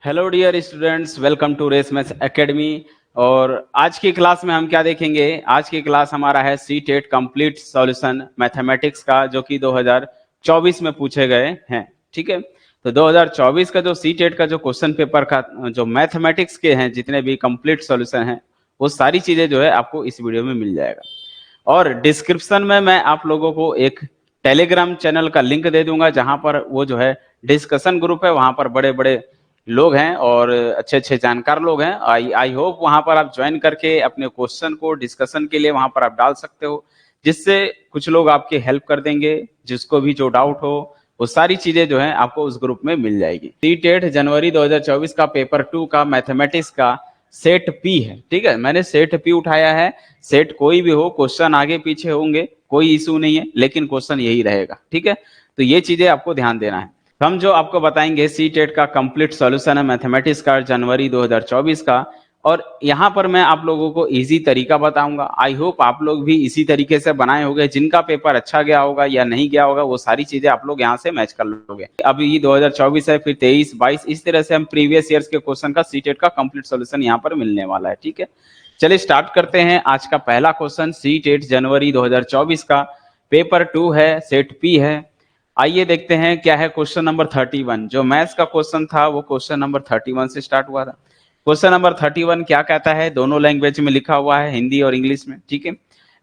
Hello dear students, welcome to race maths academy. और आज की क्लास में हम क्या देखेंगे? आज की क्लास हमारा है CTET complete solution mathematics का, जो कि 2024 में पूछे गए हैं। ठीक है, तो 2024 का जो सी टेट का जो क्वेश्चन पेपर का जो मैथमेटिक्स के हैं, जितने भी कंप्लीट सॉल्यूशन हैं, वो सारी चीजें जो है आपको इस वीडियो में मिल जाएगा। और डिस्क्रिप्शन में मैं आप लोगों को एक टेलीग्राम चैनल का लिंक दे दूंगा, जहां पर वो जो है डिस्कशन ग्रुप है, वहां पर बड़े बड़े लोग हैं और अच्छे अच्छे जानकार लोग हैं। आई होप वहां पर आप ज्वाइन करके अपने क्वेश्चन को डिस्कशन के लिए वहां पर आप डाल सकते हो, जिससे कुछ लोग आपकी हेल्प कर देंगे। जिसको भी जो डाउट हो वो सारी चीजें जो है आपको उस ग्रुप में मिल जाएगी। सी टेट जनवरी 2024 का पेपर 2 का मैथमेटिक्स का सेट पी है। ठीक है, मैंने सेट पी उठाया है। सेट कोई भी हो, क्वेश्चन आगे पीछे होंगे, कोई इशू नहीं है, लेकिन क्वेश्चन यही रहेगा। ठीक है, तो ये चीजें आपको ध्यान देना है। हम जो आपको बताएंगे सी टेट का कंप्लीट सॉल्यूशन है मैथमेटिक्स का जनवरी 2024 का, और यहाँ पर मैं आप लोगों को इजी तरीका बताऊंगा। आई होप आप लोग भी इसी तरीके से बनाए होंगे। जिनका पेपर अच्छा गया होगा या नहीं गया होगा, वो सारी चीजें आप लोग यहाँ से मैच कर लोगे। अभी ये 2024 है, फिर 23, 22, इस तरह से हम प्रीवियस ईयर्स के क्वेश्चन का सी टेट का कंप्लीट सॉल्यूशन यहाँ पर मिलने वाला है। ठीक है, चलिए स्टार्ट करते हैं। आज का पहला क्वेश्चन सी टेट जनवरी 2024 का पेपर 2 है, सेट पी है। आइए देखते हैं क्या है क्वेश्चन नंबर 31। जो मैथ्स का क्वेश्चन था वो क्वेश्चन नंबर 31 से स्टार्ट हुआ था। क्वेश्चन नंबर 31 क्या कहता है? दोनों लैंग्वेज में लिखा हुआ है, हिंदी और इंग्लिश में। ठीक है,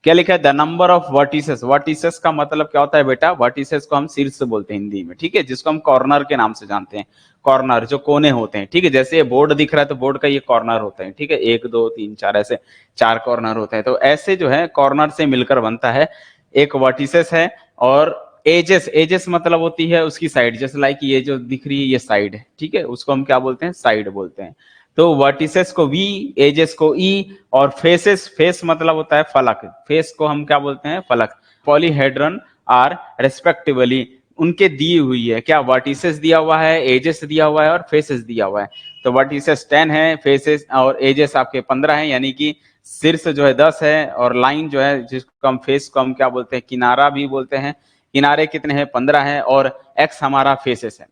क्या लिखा है? The number of vertices. Vertices का मतलब क्या होता है बेटा? वर्टिसेस को हम शीर्ष बोलते हैं हिंदी में। ठीक है, जिसको हम कॉर्नर के नाम से जानते हैं। कॉर्नर जो कोने होते हैं। ठीक है, जैसे ये बोर्ड दिख रहा है तो बोर्ड का ये कॉर्नर होते हैं। ठीक है, 1 2 3 4 ऐसे 4 कॉर्नर होते हैं। तो ऐसे जो है कॉर्नर से मिलकर बनता है एक वर्टिसेस है। और एजेस, एजेस मतलब होती है उसकी साइड। जैसे लाइक ये जो दिख रही है ये साइड है। ठीक है, उसको हम क्या बोलते हैं? साइड बोलते हैं। तो वर्टिसेस को वी, एजेस को ई, और फेसेस, फेस मतलब होता है फलक। फेस को हम क्या बोलते हैं? फलक। पॉलीहेड्रन आर रेस्पेक्टिवली उनके दी हुई है। क्या? वर्टिसेस दिया हुआ है, एजेस दिया हुआ है और फेसेस दिया हुआ है। तो वर्टिसेस 10 है, फेसेस और एजेस आपके 15 है, यानी कि शीर्ष जो है 10 है, और लाइन जो है जिसको हम फेस को हम क्या बोलते हैं? किनारा भी बोलते हैं। किनारे कितने हैं? 15 है, और x हमारा फेसेस है।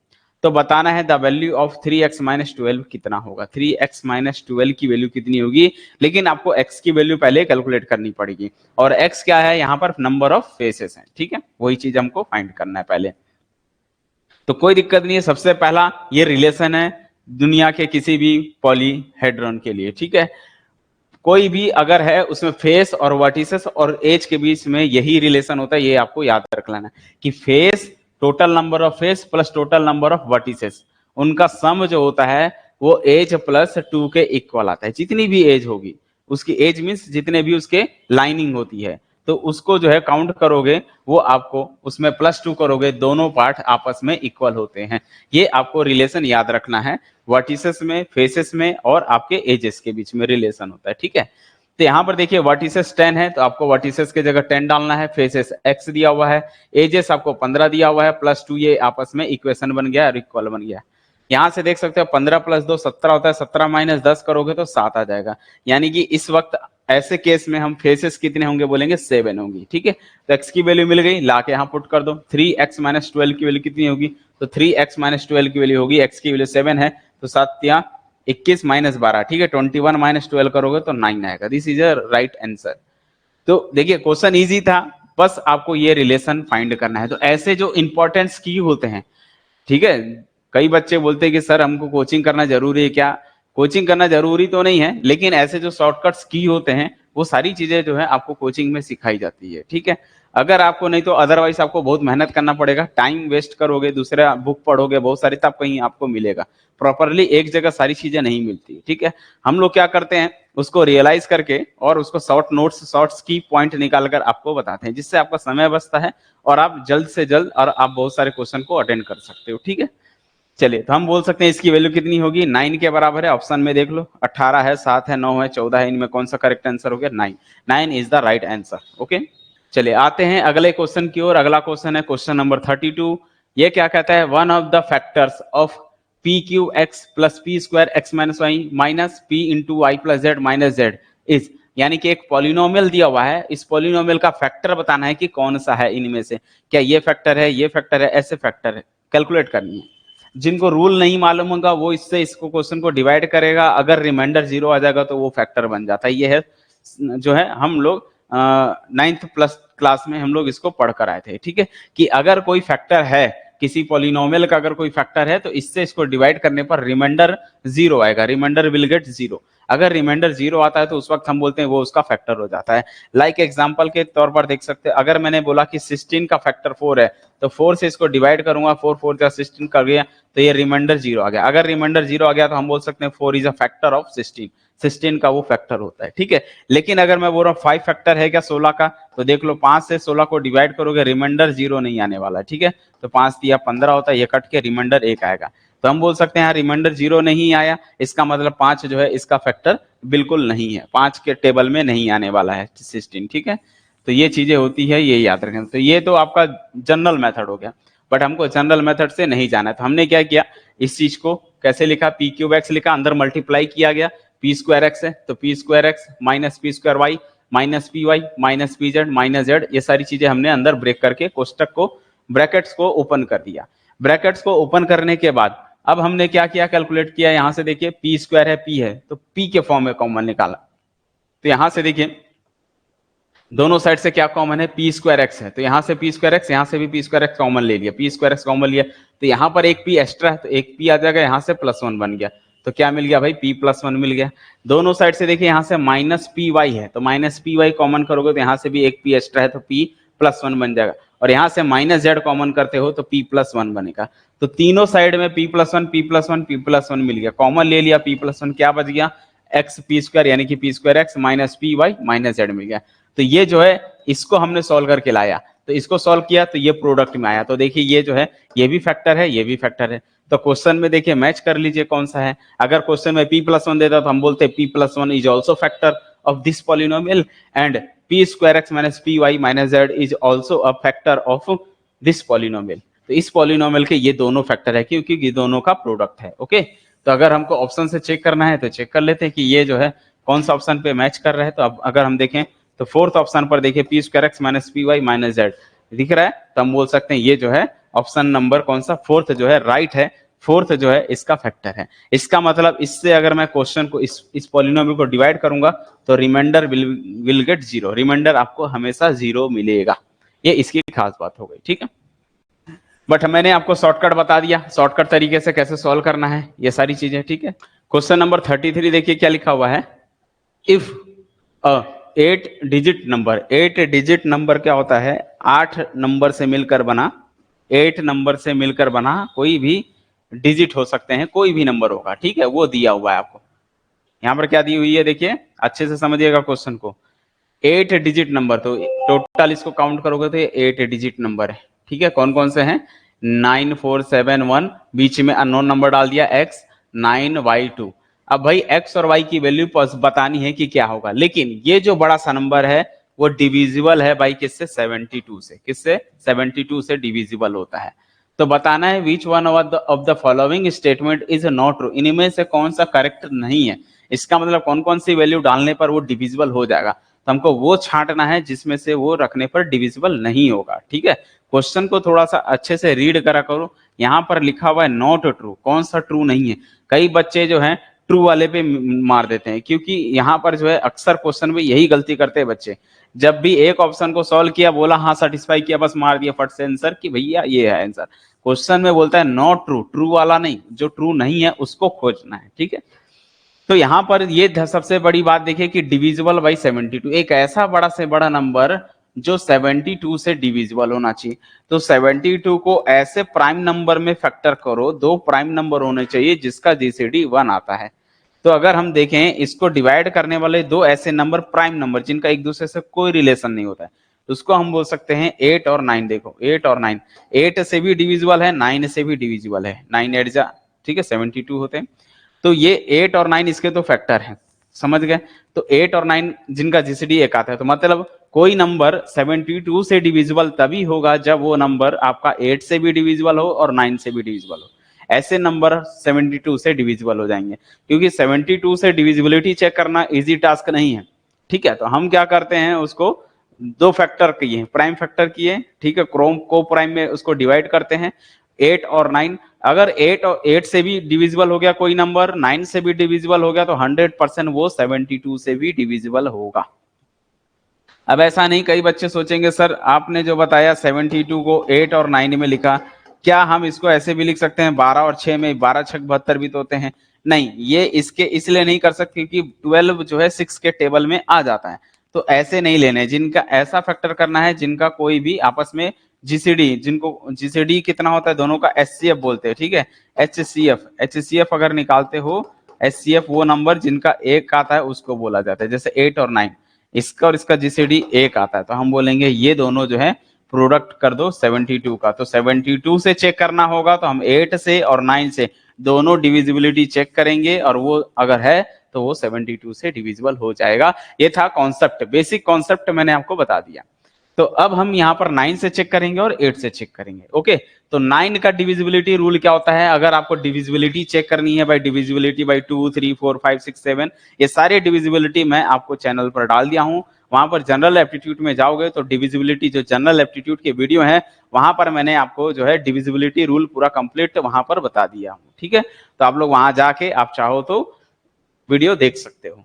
तो बताना है the value of 3x minus 12 कितना होगा। 3x माइनस 12 की वैल्यू कितनी होगी? लेकिन आपको x की वैल्यू पहले कैलकुलेट करनी पड़ेगी। और x क्या है? यहाँ पर नंबर ऑफ फेसेस है। ठीक है, वही चीज हमको फाइंड करना है पहले। तो कोई दिक्कत नहीं है। सबसे पहला ये रिलेशन है दुनिया के किसी भी पॉलीहेड्रॉन के लिए। ठीक है, कोई भी अगर है उसमें फेस और वर्टिसेस और एज के बीच में यही रिलेशन होता है। ये आपको याद रख लेना कि face, total number of face plus total number of vertices, उनका सम जो होता है वो एज प्लस 2 के इक्वल आता है। जितनी भी एज होगी, उसकी एज मीन्स जितने भी उसके लाइनिंग होती है, तो उसको जो है काउंट करोगे, वो आपको उसमें +2 करोगे, दोनों पार्ट आपस में इक्वल होते हैं। ये आपको रिलेशन याद रखना है। वर्टिसेस में, फेसेस में और आपके एजेस के बीच में रिलेशन होता है। ठीक है, तो यहाँ पर देखिए वर्टिसेस 10 है, तो आपको वर्टिसेस की जगह 10 डालना है। फेसेस x दिया हुआ है, एजेस आपको 15 दिया हुआ है, +2, ये आपस में इक्वेशन बन गया और इक्वल बन गया। यहाँ से देख सकते हो 15 + 2 17 होता है। 17 - 10 करोगे तो 7 आ जाएगा। यानी कि इस वक्त ऐसे केस में हम फेसेस कितने होंगे बोलेंगे? 7 होंगी। ठीक है, तो x की वैल्यू मिल गई, लाके यहाँ पुट कर दो। 3x माइनस 12 की वैल्यू कितनी होगी? तो 3x माइनस 12 की वैल्यू होगी, x की वैल्यू 7 है, तो 7 या 21 - 12। ठीक है, 21 - 12 करोगे तो 9 आएगा। This is a right answer. तो देखिए क्वेश्चन इजी था, बस आपको ये रिलेशन फाइंड करना है। तो ऐसे जो इंपॉर्टेंस की होते हैं, ठीक है, कई बच्चे बोलते हैं कि सर हमको कोचिंग करना जरूरी है क्या? कोचिंग करना जरूरी तो नहीं है, लेकिन ऐसे जो शॉर्टकट्स की होते हैं वो सारी चीजें जो है आपको कोचिंग में सिखाई जाती है। ठीक है, अगर आपको नहीं तो अदरवाइज आपको बहुत मेहनत करना पड़ेगा, टाइम वेस्ट करोगे, दूसरे बुक पढ़ोगे बहुत सारी, तब कहीं आपको मिलेगा। प्रॉपरली एक जगह सारी चीजें नहीं मिलती। ठीक है, हम लोग क्या करते हैं, उसको रियलाइज करके और उसको शॉर्ट नोट्स, शॉर्ट्स की पॉइंट निकाल कर आपको बताते हैं, जिससे आपका समय बचता है और आप जल्द से जल्द और आप बहुत सारे क्वेश्चन को अटेंड कर सकते हो। ठीक है, चलिए तो हम बोल सकते हैं इसकी वैल्यू कितनी होगी? 9 के बराबर है। ऑप्शन में देख लो, 18 है, 7 है, 9 है, 14 है, इनमें कौन सा करेक्ट आंसर हो गया? 9। 9 is the right answer. Okay, चलिए आते हैं अगले क्वेश्चन की ओर। अगला क्वेश्चन है क्वेश्चन नंबर 32। ये क्या कहता है? One of the factors of p q x plus p square x minus y minus p into y plus z minus z is, यानी कि एक पॉलिनोमियल दिया हुआ है, इस पॉलिनोमियल का फैक्टर बताना है कि कौन सा है इनमें से। क्या ये फैक्टर है, ये फैक्टर है, ऐसे फैक्टर है कैलकुलेट करनी है। जिनको रूल नहीं मालूम होगा वो इससे इसको क्वेश्चन को डिवाइड करेगा, अगर रिमाइंडर 0 आ जाएगा तो वो फैक्टर बन जाता है। ये है जो है हम लोग 9th प्लस क्लास में हम लोग इसको पढ़ कर आए थे, ठीक है, कि अगर कोई फैक्टर है, किसी पॉलिनोमियल का अगर कोई फैक्टर है तो इससे इसको डिवाइड करने पर रिमाइंडर 0 आएगा, रिमाइंडर विल गेट 0। अगर रिमाइंडर 0 आता है तो उस वक्त हम बोलते हैं वो उसका फैक्टर हो जाता है। लाइक एग्जांपल के तौर पर देख सकते हैं, अगर मैंने बोला कि 16 का फैक्टर 4 है तो 4 से इसको डिवाइड करूंगा, 4 4 जा 16 कर गया तो ये रिमाइंडर 0 आ गया। अगर रिमाइंडर 0 आ गया तो हम बोल सकते हैं 4 इज अ फैक्टर ऑफ 16, 16 का वो फैक्टर होता है, ठीक है। लेकिन अगर मैं बोल रहा हूँ 5 फैक्टर है क्या 16 का, तो देख लो 5 से 16 को डिवाइड करोगे रिमाइंडर 0 नहीं आने वाला है, ठीक है। तो 5 दिया 15 होता है, ये कट के रिमाइंडर 1 आएगा। तो हम बोल सकते हैं रिमाइंडर 0 नहीं आया, इसका मतलब 5 जो है इसका फैक्टर बिल्कुल नहीं है, 5 के टेबल में नहीं आने वाला है 16, ठीक है। तो ये चीजें होती है, ये याद रखें। तो ये तो आपका जनरल मेथड हो गया, बट हमको जनरल मेथड से नहीं जाना है, तो हमने क्या किया, इस चीज को कैसे लिखा, पी क्यूब एक्स लिखा, अंदर मल्टीप्लाई किया गया, पी स्क्वायर एक्स है तो p square x minus p square y minus P Y minus p z minus z, ये सारी चीजें हमने अंदर ब्रेक करके कोष्टक को, ब्रैकेट्स को ओपन कर दिया। ब्रैकेट्स को ओपन करने के बाद अब हमने क्या किया, कैलकुलेट किया, यहां से देखिए पी स्क्वायर है, पी है तो पी के फॉर्म में कॉमन निकाला। तो यहां से देखिए दोनों साइड से क्या कॉमन है, पी स्क्वायर एक्स है, तो यहां से पी स्क्वायर एक्स, यहां से भी पी स्क्वायर एक्स कॉमन ले लिया, पी स्क्वायर एक्स कॉमन लिया, तो यहां पर एक पी एक्स्ट्रा है तो एक पी आ जाएगा, यहां से +1 बन गया, तो क्या मिल गया भाई, पी +1 मिल गया। दोनों साइड से देखिए यहां से माइनस पी वाई है तो माइनस पी वाई कॉमन करोगे तो यहां से भी एक पी एक्स्ट्रा है तो पी +1 बन जाएगा, और यहां से माइनस जेड कॉमन करते हो तो पी +1 बनेगा। तो तीनों साइड में पी +1 पी +1 पी +1 मिल गया, कॉमन ले लिया, पी +1 क्या बच गया, एक्स पी स्क्वायर यानी कि P square x minus P Y minus Z मिल गया। तो ये जो है इसको हमने सॉल्व करके लाया, तो इसको सॉल्व किया तो ये प्रोडक्ट में आया, तो देखिए ये जो है ये भी फैक्टर है, ये भी फैक्टर है। तो क्वेश्चन में देखिए मैच कर लीजिए कौन सा है। अगर क्वेश्चन में p+1 देता तो हम बोलते हैं p+1 is also factor of this polynomial and p square x minus P Y minus z is also a factor of this polynomial. तो इस पॉलिनोमियल के ये दोनों फैक्टर है क्योंकि ये दोनों का प्रोडक्ट है, ओके। तो अगर हमको ऑप्शन से चेक करना है तो चेक कर लेते हैं कि ये जो है कौन सा ऑप्शन पे मैच कर रहा है। तो अब अगर हम देखें तो फोर्थ ऑप्शन पर देखिए p square x minus P Y minus z दिख रहा है, तो हम बोल सकते हैं ये जो है ऑप्शन नंबर कौन सा, फोर्थ जो है राइट है, फोर्थ जो है इसका फैक्टर है। इसका मतलब इससे अगर मैं क्वेश्चन को इस पॉलिनोमियल को डिवाइड करूंगा तो रिमाइंडर विल गेट 0, रिमाइंडर आपको हमेशा 0 मिलेगा। ये इसकी खास बात हो गई, ठीक है। बट मैंने आपको शॉर्टकट बता दिया, शॉर्टकट तरीके से कैसे सॉल्व करना है ये सारी चीजें, ठीक है। क्वेश्चन नंबर 33 देखिए क्या लिखा हुआ है, if a 8 digit number, 8 digit number क्या होता है, 8 नंबर से मिलकर बना, 8 नंबर से मिलकर बना कोई भी डिजिट हो सकते हैं, कोई भी नंबर होगा, ठीक है, वो दिया हुआ है आपको। यहां पर क्या दी हुई है देखिए अच्छे से समझिएगा क्वेश्चन को, 8 डिजिट नंबर, तो टोटल इसको काउंट करोगे तो ये 8 डिजिट नंबर है, ठीक है। कौन कौन से हैं, 9471, बीच में अननोन नंबर डाल दिया x, 9y2। अब भाई x और y की वैल्यू बतानी है कि क्या होगा, लेकिन ये जो बड़ा सा नंबर है वो डिविजिबल है भाई किससे, 72 से, किससे, 72 से डिविजिबल होता है। तो बताना है which one of the following statement is not true, इनमें से कौन सा करेक्ट नहीं है। इसका मतलब कौन कौन सी वैल्यू डालने पर वो डिविजिबल हो जाएगा, तो हमको वो छांटना है जिसमें से वो रखने पर डिविजिबल नहीं होगा, ठीक है। क्वेश्चन को थोड़ा सा अच्छे से रीड करा करो, यहाँ पर लिखा हुआ है नॉट ट्रू, कौन सा ट्रू नहीं है। कई बच्चे जो है ट्रू वाले पे मार देते हैं, क्योंकि यहाँ पर जो है अक्सर क्वेश्चन में यही गलती करते हैं बच्चे, जब भी एक ऑप्शन को सॉल्व किया बोला हाँ सेटिस्फाई किया, बस मार दिया फट से आंसर कि भैया ये है आंसर। क्वेश्चन में बोलता है नॉट ट्रू, ट्रू वाला नहीं, जो ट्रू नहीं है उसको खोजना है, ठीक है। तो यहां पर ये सबसे बड़ी बात देखिए कि डिविजिबल बाई 72, एक ऐसा बड़ा से बड़ा नंबर जो 72 से डिविजिबल होना चाहिए। तो 72 को ऐसे प्राइम नंबर में फैक्टर करो, दो प्राइम नंबर होने चाहिए जिसका जीसीडी 1 आता है। तो अगर हम देखें इसको डिवाइड करने वाले दो ऐसे नंबर, प्राइम नंबर जिनका एक दूसरे से कोई रिलेशन नहीं होता है, तो उसको हम बोल सकते हैं 8 और 9। देखो 8 और 9, 8 से भी डिविजिबल है, 9 से भी डिविजिबल है, 9 8 जा, ठीक है, 72 होते हैं। तो ये 8 और 9 इसके तो फैक्टर हैं, समझ गए। तो 8 और 9 जिनका जीसीडी 1 आता है, तो मतलब कोई नंबर 72 से डिविजिबल तभी होगा जब वो नंबर आपका 8 से भी डिविजिबल हो और 9 से भी डिविजिबल हो। ऐसे नंबर 72 से डिविजिबल हो जाएंगे, क्योंकि 72 से डिविजिबिलिटी चेक करना इजी टास्क नहीं है, ठीक है। तो हम क्या करते हैं, उसको दो फैक्टर किए, प्राइम फैक्टर किए, ठीक है, क्रोम को प्राइम में उसको डिवाइड करते हैं, 8 और 9, अगर 8 से भी डिविजिबल हो गया कोई नंबर, 9 से भी डिविजिबल हो गया, तो 100% वो 72 से भी डिविजिबल होगा। अब ऐसा नहीं, कई बच्चे सोचेंगे सर आपने जो बताया 72 को 8 और 9 में लिखा, क्या हम इसको ऐसे भी लिख सकते हैं 12 और 6 में, 12 6 72 भी तो होते हैं? नहीं, ये इसके इसलिए नहीं कर सकते क्योंकि 12 जो है 6 के टेबल में आ जाता है, तो ऐसे नहीं लेने। जिनका ऐसा फैक्टर करना है जिनका कोई भी आपस में जीसीडी, जिनको जीसीडी कितना होता है दोनों का, एचसीएफ बोलते हैं, ठीक है, एचसीएफ अगर निकालते हो, एचसीएफ वो नंबर जिनका एक आता है उसको बोला जाता है। जैसे 8 और 9, इसका और इसका जीसीडी एक आता है, तो हम बोलेंगे ये दोनों जो है प्रोडक्ट कर दो 72 का। तो 72 से चेक करना होगा तो हम 8 से और 9 से दोनों डिविजिबिलिटी चेक करेंगे, और वो अगर है तो वो 72 से डिविजिबल हो जाएगा। ये था कॉन्सेप्ट, बेसिक कॉन्सेप्ट मैंने आपको बता दिया। तो अब हम यहाँ पर 9 से चेक करेंगे और 8 से चेक करेंगे। ओके, तो 9 का डिविजिबिलिटी रूल क्या होता है? अगर आपको डिविजिबिलिटी चेक करनी है बाय डिविजिबिलिटी बाय 2 3 4 5 6 7, ये सारे डिविजिबिलिटी मैं आपको चैनल पर डाल दिया हूँ। वहां पर जनरल एप्टीट्यूड में जाओगे तो डिविजिबिलिटी जो जनरल एप्टीट्यूड के वीडियो है, वहां पर मैंने आपको जो है डिविजिबिलिटी रूल पूरा कंप्लीट वहां पर बता दिया हूँ। ठीक है, तो आप लोग वहां जाके आप चाहो तो वीडियो देख सकते हो।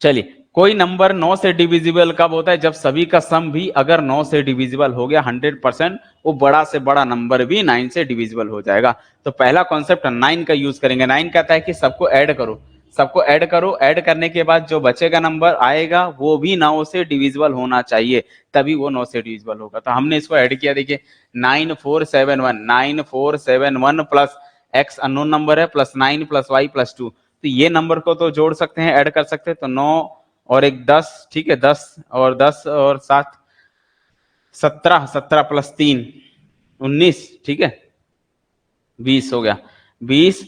चलिए, कोई नंबर 9 से डिविजिबल कब होता है? जब सभी का सम भी अगर 9 से डिविजिबल हो गया 100%, वो बड़ा से बड़ा नंबर भी 9 से डिविजिबल हो जाएगा। तो पहला कॉन्सेप्ट 9 का यूज करेंगे। 9 कहता है कि सबको ऐड करो, सबको ऐड करो, ऐड करने के बाद जो बचेगा नंबर आएगा वो भी 9 से डिविजिबल होना चाहिए, तभी वो 9 से डिविजिबल होगा। तो हमने इसको ऐड किया, देखिए 9471 प्लस एक्स अननोन नंबर है, प्लस 9 प्लस वाई प्लस 2, तो ये नंबर को तो जोड़ सकते हैं, ऐड कर सकते हैं। तो 9 और एक 10, ठीक है, 10 और 10 और 7 17, 17 प्लस 3 19, ठीक है, 20 हो गया। 20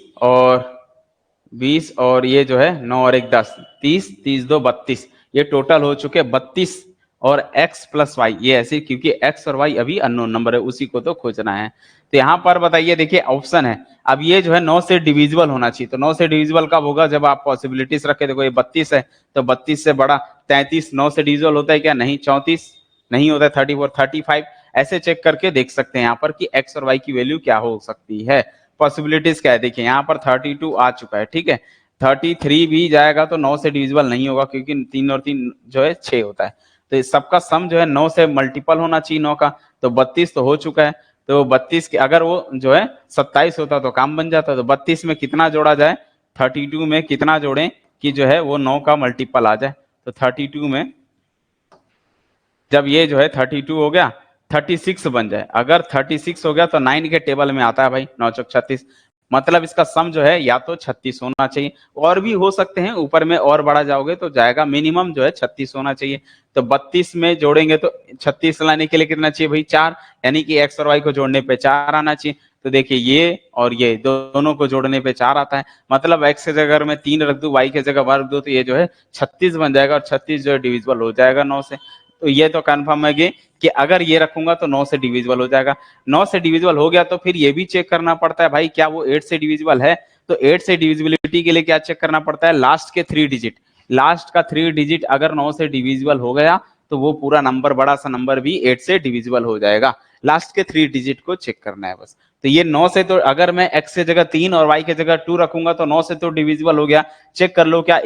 और ये जो है 9 और एक 10, 30, 30 2 32, ये टोटल हो चुके 32। और x प्लस वाई, ये ऐसे क्योंकि x और y अभी अननोन नंबर है, उसी को तो खोजना है। तो यहाँ पर बताइए, देखिए ऑप्शन है, अब ये जो है 9 से डिविजिबल होना चाहिए। तो 9 से डिविजिबल कब होगा? जब आप पॉसिबिलिटीज रखे, देखो ये 32 है, तो 32 से बड़ा 33 9 से डिविजिबल होता है क्या? नहीं। 34 नहीं होता है। 34 35, ऐसे चेक करके देख सकते हैं यहाँ पर कि x और y की वैल्यू क्या हो सकती है। पॉसिबिलिटीज क्या है, देखिए यहाँ पर 32 आ चुका है, ठीक है, 33 भी जाएगा तो 9 से डिविजिबल नहीं होगा क्योंकि 3 और 3 जो है 6 होता है। तो इस सबका सम जो है 9 से मल्टीपल होना चाहिए 9 का, तो 32 तो हो चुका है। तो 32 के अगर वो जो है 27 होता तो काम बन जाता। तो 32 में कितना जोड़ा जाए, 32 में कितना जोड़ें कि जो है वो 9 का मल्टीपल आ जाए। तो 32 में जब ये जो है 32 हो गया, 36 बन जाए। अगर 36 हो गया तो 9 के टेबल में आता है भाई, 9 चौक 36, मतलब इसका सम जो है या तो 36 होना चाहिए, और भी हो सकते हैं, ऊपर में और बढ़ा जाओगे तो जाएगा, मिनिमम जो है 36 होना चाहिए। तो 32 में जोड़ेंगे तो 36 लाने के लिए कितना चाहिए भाई? 4, यानी कि एक्स और वाई को जोड़ने पे 4 आना चाहिए। तो देखिए ये और ये दोनों को जोड़ने पे 4 आता है, मतलब एक्स की जगह मैं 3 रख दूं, वाई की जगह वर्ग दो, तो ये जो है 36 बन जाएगा, और 36 जो है डिविजिबल हो जाएगा 9 से। तो ये तो कंफर्म है कि अगर ये रखूंगा तो 9 से डिविजिबल हो जाएगा। 9 से डिविजिबल हो गया तो फिर ये भी चेक करना पड़ता है भाई, क्या वो 8 से डिविजिबल है? तो 8 से डिविजिबिलिटी के लिए क्या चेक करना पड़ता है? लास्ट के 3 डिजिट, लास्ट का 3 डिजिट अगर 9 से डिविजिबल हो गया तो वो पूरा नंबर, बड़ा सा नंबर भी 8 से डिविजिबल हो जाएगा। लास्ट के 3 डिजिट को चेक करना है बस। तो ये 9 से, तो अगर मैं x की जगह 3 और y की जगह 2 रखूंगा तो 9 से तो डिविजिबल हो गया। चेक कर लो क्या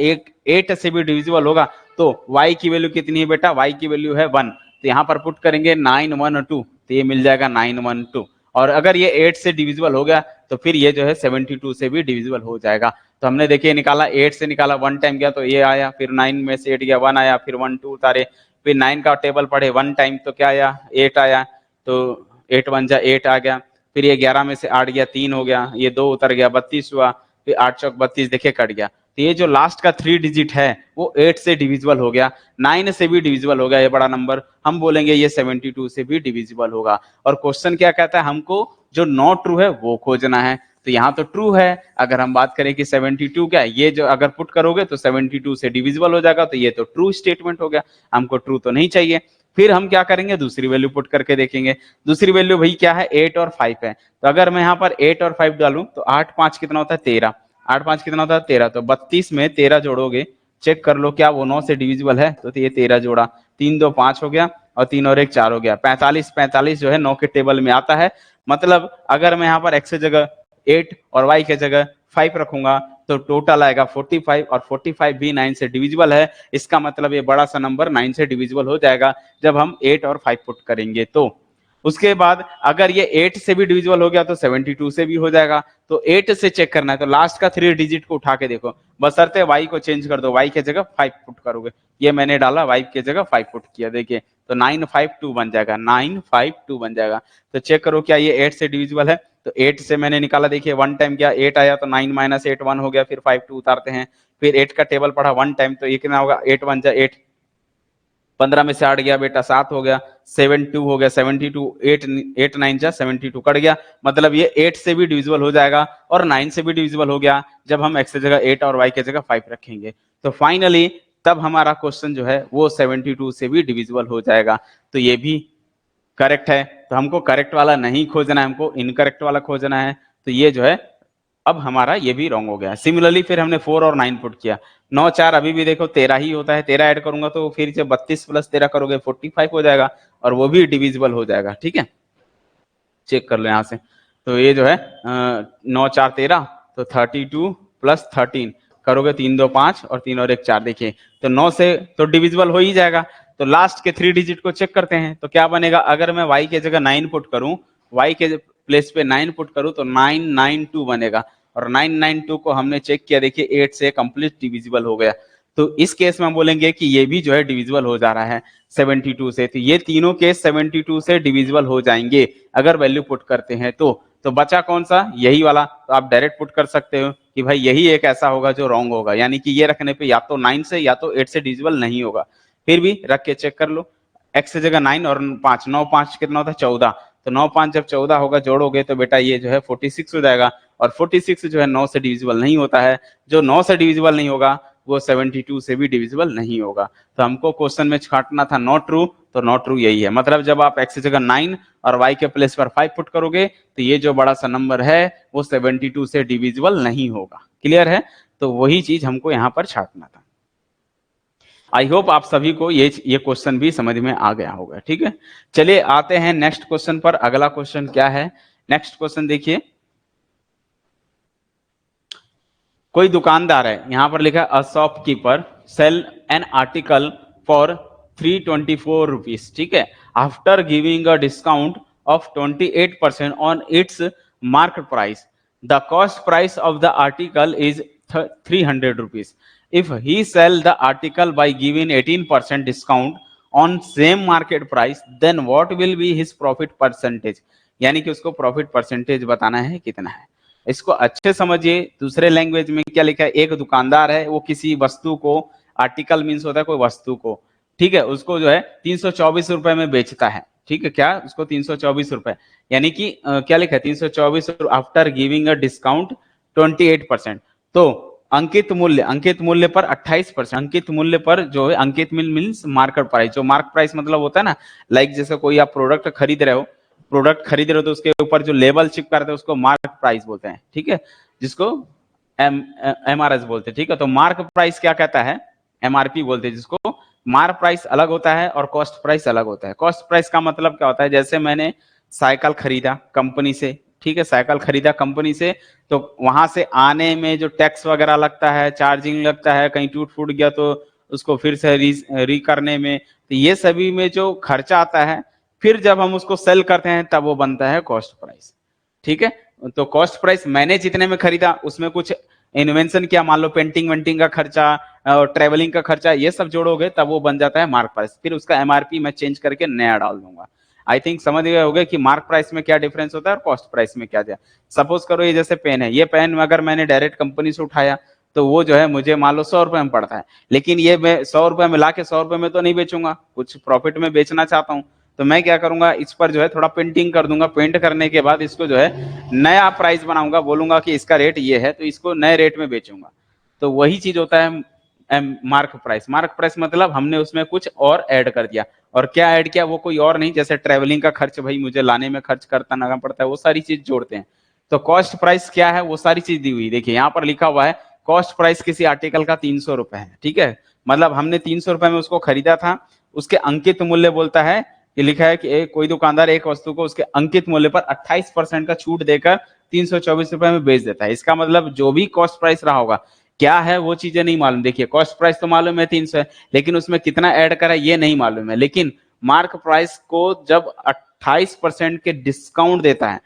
8 से भी डिविजिबल होगा? तो y की वैल्यू कितनी है बेटा? y की वैल्यू है 1, तो यहाँ पर पुट करेंगे 912, तो ये मिल जाएगा 912। और अगर ये 8 से डिविजिबल हो गया तो फिर ये जो है 72 से भी डिविजिबल हो जाएगा। तो हमने देखिए निकाला, 8 से निकाला 1 टाइम गया तो ये आया, फिर 9 में से 8 गया 1 आया, फिर 1 2 उतारे, फिर 9 का टेबल पढ़े 1 टाइम तो क्या आया? 8 आया, तो 8 1 जा 8 आ गया। फिर ये 11 में से 8 गया 3 हो गया, ये 2 उतर गया 32 हुआ, फिर 8 चौक 32 देखिए कट गया। तो ये जो लास्ट का 3 डिजिट है वो 8 से डिविजिबल हो गया, 9 से भी डिविजिबल हो गया, ये बड़ा नंबर, हम बोलेंगे ये 72 से भी डिविजिबल होगा। और क्वेश्चन क्या कहता है? हमको जो नॉट ट्रू है वो खोजना है। तो यहाँ तो ट्रू है। अगर हम बात करें कि 72 क्या है, ये जो अगर पुट करोगे तो 72 से डिविजिबल हो जाएगा, तो ये तो ट्रू स्टेटमेंट हो गया, हमको ट्रू तो नहीं चाहिए। फिर हम क्या करेंगे? दूसरी वैल्यू पुट करके देखेंगे। दूसरी वैल्यू भाई क्या है? 8 और 5 है। तो अगर मैं यहाँ पर 8 और 5 डालूं तो 8 5 कितना होता है? 13, 8 5 कितना होता है? 13। तो 32 में 13 जोड़ोगे, चेक कर लो क्या वो 9 से डिविजिबल है? तो ये 13 जोड़ा, 3 2 5 हो गया, और 3 और 1 4 हो गया 45, 45 जो है 9 के टेबल में आता है। मतलब अगर मैं यहाँ पर x की जगह 8 और y की जगह 5 रखूंगा तो टोटल आएगा 45 और 45 भी 9 से डिविजिबल है। इसका मतलब ये बड़ा सा नंबर 9 से डिविजिबल हो जाएगा जब हम 8 और 5 पुट करेंगे। तो उसके बाद अगर ये 8 से भी डिविजिबल हो गया तो 72 से भी हो जाएगा। तो 8 से चेक करना है तो लास्ट का 3 डिजिट को उठा के देखो, बशर्ते y को चेंज कर दो, y की जगह 5 पुट करोगे। ये मैंने डाला, y की जगह 5 पुट किया, देखिए तो 952 बन जाएगा, 952 बन जाएगा। तो चेक करो क्या ये 8 से डिविजिबल है। तो 8 से मैंने निकाला, देखिए 1 टाइम क्या 8 आया तो 9 माइनस 8 1 हो गया, फिर 5 2 उतारते हैं, फिर 8 का टेबल पढ़ा 1 टाइम तो ये कितना होगा 8 1 जा 8, 15 में से 8 गया बेटा 7 हो गया, 7 2 हो गया 72, 8 9 जा 72 कट गया। मतलब ये 8 से भी डिविजिबल हो जाएगा और 9 से भी डिविजिबल हो गया जब हम x की जगह 8 और y की जगह 5 रखेंगे। तो फाइनली तब हमारा क्वेश्चन जो है वो 72 से भी डिविजिबल हो जाएगा। तो ये भी करेक्ट है। तो हमको करेक्ट वाला नहीं खोजना है, हमको इनकरेक्ट वाला खोजना है। तो ये जो है अब हमारा ये भी रॉन्ग हो गया। सिमिलरली फिर हमने 4 और 9 पुट किया, 9 4 अभी भी देखो 13 ही होता है, 13 ऐड करूंगा तो फिर जब 32 प्लस 13 करोगे 45 हो जाएगा और वो भी डिविजिबल हो जाएगा। ठीक है, चेक कर लो यहाँ से। तो ये जो है 9 4 13 तो 32 प्लस 13 करोगे 3 2 5 और 3 और 1 4, देखिए तो 9 से तो डिविजिबल हो ही जाएगा। तो लास्ट के 3 डिजिट को चेक करते हैं तो क्या बनेगा। अगर मैं y की जगह 9 पुट करूं, y के प्लेस पे 9 पुट करूं तो 992 बनेगा और 992 को हमने चेक किया, देखिए 8 से कंप्लीट डिविजिबल हो गया। तो इस केस में हम बोलेंगे कि ये भी जो है डिविजिबल हो जा रहा है 72 से। तो ये तीनों केस 72 से डिविजिबल हो जाएंगे अगर वैल्यू पुट करते हैं तो बचा कौन सा, यही वाला। तो आप डायरेक्ट पुट कर सकते हो कि भाई यही एक ऐसा होगा जो रॉन्ग होगा, यानी कि ये रखने पे या तो 9 से या तो 8 से डिविजिबल नहीं होगा। फिर भी रख के चेक कर लो, x की जगह 9 और 5, 9 5 कितना होता है 14, तो 9 5 जब 14 होगा जोड़ोगे तो बेटा ये जो है 46 हो जाएगा और 46 जो है 9 से डिविजिबल नहीं होता है। जो 9 से डिविजिबल नहीं होगा वो 72 से भी डिविजिबल नहीं होगा। तो हमको क्वेश्चन में छांटना था नॉट ट्रू, तो नॉट ट्रू यही है। मतलब जब आप x की जगह 9 और y के प्लेस पर 5 पुट करोगे तो ये जो बड़ा सा नंबर है वो 72 से डिविजिबल नहीं होगा। क्लियर है, तो वही चीज हमको यहाँ पर छांटना था। आई होप आप सभी को ये क्वेश्चन भी समझ में आ गया होगा। ठीक है, चलिए आते हैं नेक्स्ट क्वेश्चन पर। अगला क्वेश्चन क्या है, नेक्स्ट क्वेश्चन देखिए, कोई दुकानदार है, यहां पर लिखा है a shopkeeper sell an article for 324 rupees. ठीक है, after giving a discount of 28% on its market price, the cost price of the article is 300 rupees. If he sell the article by giving 18% discount on same market price, then what will be his profit percentage? यानी कि उसको profit percentage बताना है कितना है। इसको अच्छे समझिए, दूसरे लैंग्वेज में क्या लिखा है, एक दुकानदार है वो किसी वस्तु को, आर्टिकल मीन्स होता है कोई वस्तु को, ठीक है, उसको जो है 324 रुपए में बेचता है। ठीक है, क्या उसको 324 रुपए, यानी कि क्या लिखा है 324 आफ्टर गिविंग अ डिस्काउंट 28%। तो अंकित मूल्य पर 28%, अंकित मूल्य पर जो है, अंकित मीन्स मार्केट प्राइस, जो मार्क प्राइस मतलब होता है ना, लाइक जैसे कोई आप प्रोडक्ट खरीद रहे हो तो उसके ऊपर जो लेबल चिपका रहता है उसको मार्क प्राइस बोलते हैं। ठीक है, जिसको MRS बोलते हैं। ठीक है, तो मार्क प्राइस क्या कहता है, MRP बोलते हैं जिसको। मार्क प्राइस अलग होता है और कॉस्ट प्राइस अलग होता है। कॉस्ट प्राइस का मतलब क्या होता है, जैसे मैंने साइकिल खरीदा कंपनी से, ठीक है, साइकिल खरीदा कंपनी से, तो वहां से आने में जो टैक्स वगैरह लगता है, चार्जिंग लगता है, कहीं टूट फूट गया तो उसको फिर से री करने में, तो ये सभी में जो खर्चा आता है, फिर जब हम उसको सेल करते हैं तब वो बनता है कॉस्ट प्राइस। ठीक है, तो कॉस्ट प्राइस मैंने जितने में खरीदा उसमें कुछ इन्वेंशन किया, मान लो पेंटिंग वेंटिंग का खर्चा और ट्रेवलिंग का खर्चा, ये सब जोड़ोगे तब वो बन जाता है मार्क प्राइस। फिर उसका MRP मैं चेंज करके नया डाल दूंगा। आई थिंक समझ गए होंगे कि मार्क प्राइस में क्या डिफरेंस होता है और कॉस्ट प्राइस में क्या है। सपोज करो ये जैसे पेन है, ये पेन अगर मैंने डायरेक्ट कंपनी से उठाया तो वो जो है मुझे मान लो 100 रुपए में पड़ता है, लेकिन ये मैं 100 रुपए में लाके 100 रुपए में तो नहीं बेचूंगा, कुछ प्रॉफिट में बेचना चाहता हूँ। तो मैं क्या करूंगा, इस पर जो है थोड़ा पेंटिंग कर दूंगा, पेंट करने के बाद इसको जो है नया प्राइस बनाऊंगा, बोलूंगा कि इसका रेट ये है, तो इसको नए रेट में बेचूंगा। तो वही चीज होता है मार्क प्राइस। मार्क प्राइस मतलब हमने उसमें कुछ और ऐड कर दिया, और क्या ऐड किया, वो कोई और नहीं, जैसे ट्रेवलिंग का खर्च भाई मुझे लाने में खर्च करना पड़ता है, वो सारी चीज जोड़ते हैं। तो कॉस्ट प्राइस क्या है, वो सारी चीज दी हुई, देखिए यहाँ पर लिखा हुआ है कॉस्ट प्राइस किसी आर्टिकल का 300 रुपए है। ठीक है, मतलब हमने 300 रुपए में उसको खरीदा था, उसके अंकित मूल्य बोलता है ये लिखा है कि कोई दुकानदार एक वस्तु को उसके अंकित मूल्य पर 28% का छूट देकर 324 रुपए में बेच देता है। इसका मतलब जो भी कॉस्ट प्राइस रहा होगा, क्या है वो चीजें नहीं मालूम। देखिए कॉस्ट प्राइस तो मालूम है 300 है, लेकिन उसमें कितना ऐड करा ये नहीं मालूम है। लेकिन मार्क प्राइस को जब 28% के डिस्काउंट देता है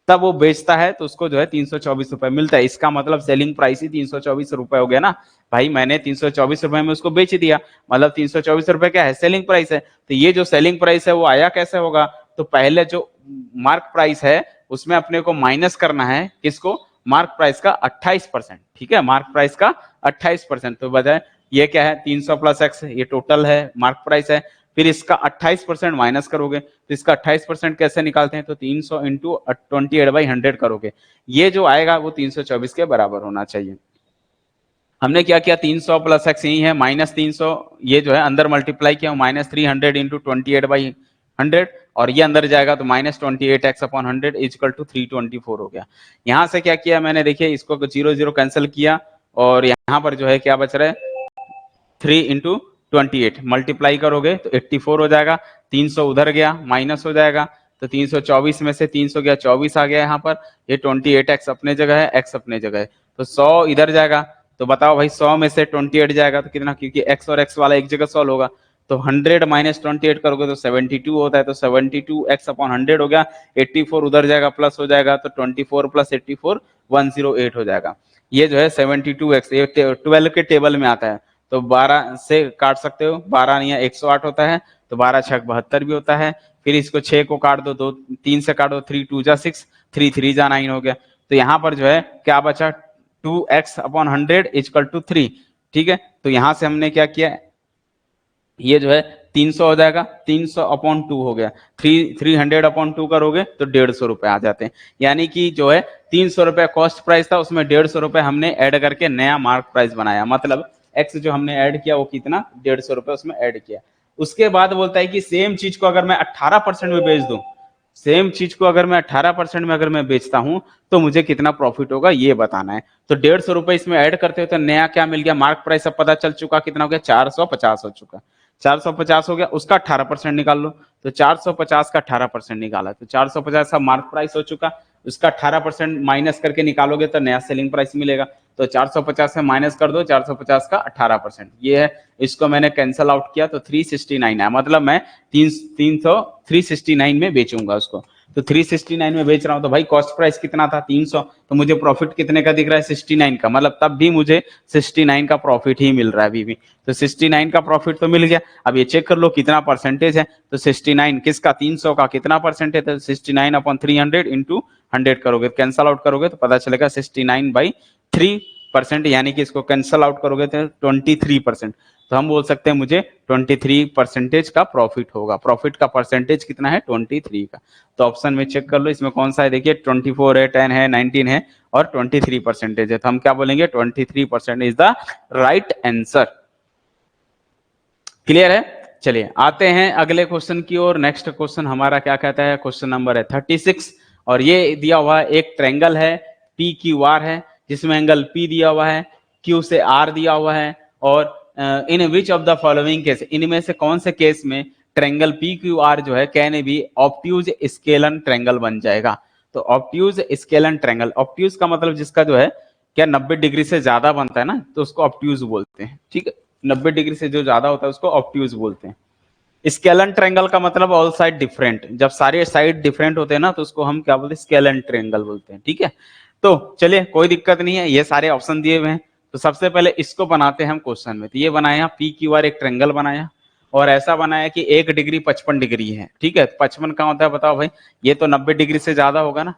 तब वो बेचता है, तो उसको जो है 324 रुपए मिलता है। इसका मतलब सेलिंग प्राइस ही 324 रुपए हो गया ना भाई। मैंने 324 रुपए में उसको बेच दिया, मतलब 324 रुपए क्या है, सेलिंग प्राइस है। तो ये जो सेलिंग प्राइस है वो आया कैसे होगा, तो पहले जो मार्क प्राइस है उसमें अपने को माइनस करना है किसको, मार्क प्राइस का 28%। ठीक है, मार्क प्राइस का 28%। तो बजाय ये क्या है 300 प्लस एक्स, ये टोटल है मार्क प्राइस है, फिर इसका 28% माइनस करोगे तो इसका 28% कैसे निकालते हैं, तो 300 इंटू 28/100 करोगे, ये जो आएगा वो 324 के बराबर होना चाहिए। हमने क्या किया, 300 प्लस एक्स यही है, माइनस 300 ये जो है अंदर मल्टीप्लाई किया, माइनस 300 इंटू 28/100, और ये अंदर जाएगा तो माइनस 28x/100 इक्वल टू 324 हो गया। यहां से क्या किया मैंने, देखिए इसको 0 0 कैंसिल किया, और यहाँ पर जो है क्या बच रहा है 3 इंटू 28 मल्टीप्लाई करोगे तो 84 हो जाएगा। 300 उधर गया माइनस हो जाएगा, तो 324 में से 300 गया 24 आ गया यहाँ पर। ये 28x अपने जगह है, x अपने जगह है, तो 100 इधर जाएगा। तो बताओ भाई 100 में से 28 जाएगा तो कितना, क्योंकि x और x वाला एक जगह सॉल्व होगा, तो 100 माइनस 28 करोगे तो 72 होता है, तो 72x/100 हो गया। 84 उधर जाएगा प्लस हो जाएगा, तो 24 प्लस 84 108 हो जाएगा। ये जो है 72x, ये 12 के टेबल में आता है, तो 12 से काट सकते हो, 12 नहीं 108 होता है, तो 12 6 72 भी होता है। फिर इसको 6 को काट दो, 2 3 से काट दो, 3 2 जा 6, 3 3 जा 9 हो गया। तो यहाँ पर जो है क्या बचा 2x/100 इक्वल टू 3। ठीक है, तो यहाँ से हमने क्या किया, ये जो है 300 हो जाएगा, 300/2 हो गया, 300/2 करोगे तो 150 रुपए आ जाते हैं। यानी कि जो है 300 रुपए कॉस्ट प्राइस था, उसमें 150 रुपए हमने ऐड करके नया मार्क प्राइस बनाया, मतलब एक्स जो हमने ऐड किया वो कितना 150 रुपए उसमें ऐड किया। उसके बाद बोलता है कि सेम चीज को अगर मैं 18% में बेच दूं, सेम चीज को अगर मैं 18% में अगर मैं बेचता हूं तो मुझे कितना प्रॉफिट होगा ये बताना है। तो 150 रुपए इसमें ऐड करते हो तो नया क्या मिल गया, मार्क प्राइस अब पता चल चुका कितना हो गया, 450 हो चुका। 450 हो गया, उसका 18% निकाल लो, तो 450 का 18% निकाला, तो 450 का मार्क प्राइस हो चुका, उसका 18% माइनस करके निकालोगे तो नया सेलिंग प्राइस मिलेगा। तो 450 से माइनस कर दो 450 का 18%, ये है। इसको मैंने कैंसल आउट किया तो 369 है, मतलब मैं 369 में बेचूंगा उसको। तो 369 में बेच रहा हूं, तो भाई कॉस्ट प्राइस कितना था 300, तो मुझे प्रॉफिट कितने का दिख रहा है 69 का, मतलब तब भी मुझे 69 का प्रॉफिट ही मिल रहा है अभी भी। तो 69 का प्रॉफिट तो मिल गया। अब ये चेक कर लो कितना परसेंटेज है, तो 69 किसका 300 का कितना परसेंटेज है, 69/300 इंटू 100 करोगे, कैंसल आउट करोगे तो पता चलेगा 69/3%, यानी कि इसको कैंसल आउट करोगे तो 23%। तो हम बोल सकते हैं मुझे 23% का प्रॉफिट होगा। प्रॉफिट का परसेंटेज कितना है 23 का। तो ऑप्शन में चेक कर लो इसमें कौन सा है, देखिए 24 है, 10 है, 19 है और 23% है, तो हम क्या बोलेंगे 23% is the right answer. Clear है। चलिए आते हैं अगले क्वेश्चन की ओर। नेक्स्ट क्वेश्चन हमारा क्या कहता है, क्वेश्चन नंबर है 36, और ये दिया हुआ है एक ट्रायंगल है पी क्यू आर है, जिसमें एंगल पी दिया हुआ है, क्यू से आर दिया हुआ है, और in which of the following case, इनमें से कौन से केस में ट्रायंगल पी क्यू आर जो है can be obtuse scalene triangle बन जाएगा। तो ऑब्ट्यूज स्केलन ट्रायंगल, ऑब्ट्यूज का मतलब जिसका जो है क्या 90 डिग्री से ज्यादा बनता है ना, तो उसको ऑब्ट्यूज बोलते हैं। ठीक है, 90 डिग्री से जो ज्यादा होता है उसको ऑब्ट्यूज बोलते हैं। स्केलन ट्रायंगल का मतलब ऑल साइड डिफरेंट, जब सारे साइड डिफरेंट होते हैं ना तो उसको हम क्या बोलते हैं, स्केलन ट्रायंगल बोलते हैं। ठीक है, तो चलिए कोई दिक्कत नहीं है, ये सारे ऑप्शन दिए हुए हैं। तो सबसे पहले इसको बनाते हैं हम क्वेश्चन में। तो ये बनाया पी क्यू आर एक ट्रायंगल बनाया, और ऐसा बनाया कि 1 डिग्री 55 डिग्री है। ठीक है, 55 कहाँ होता है बताओ भाई, ये तो 90 डिग्री से ज्यादा होगा ना,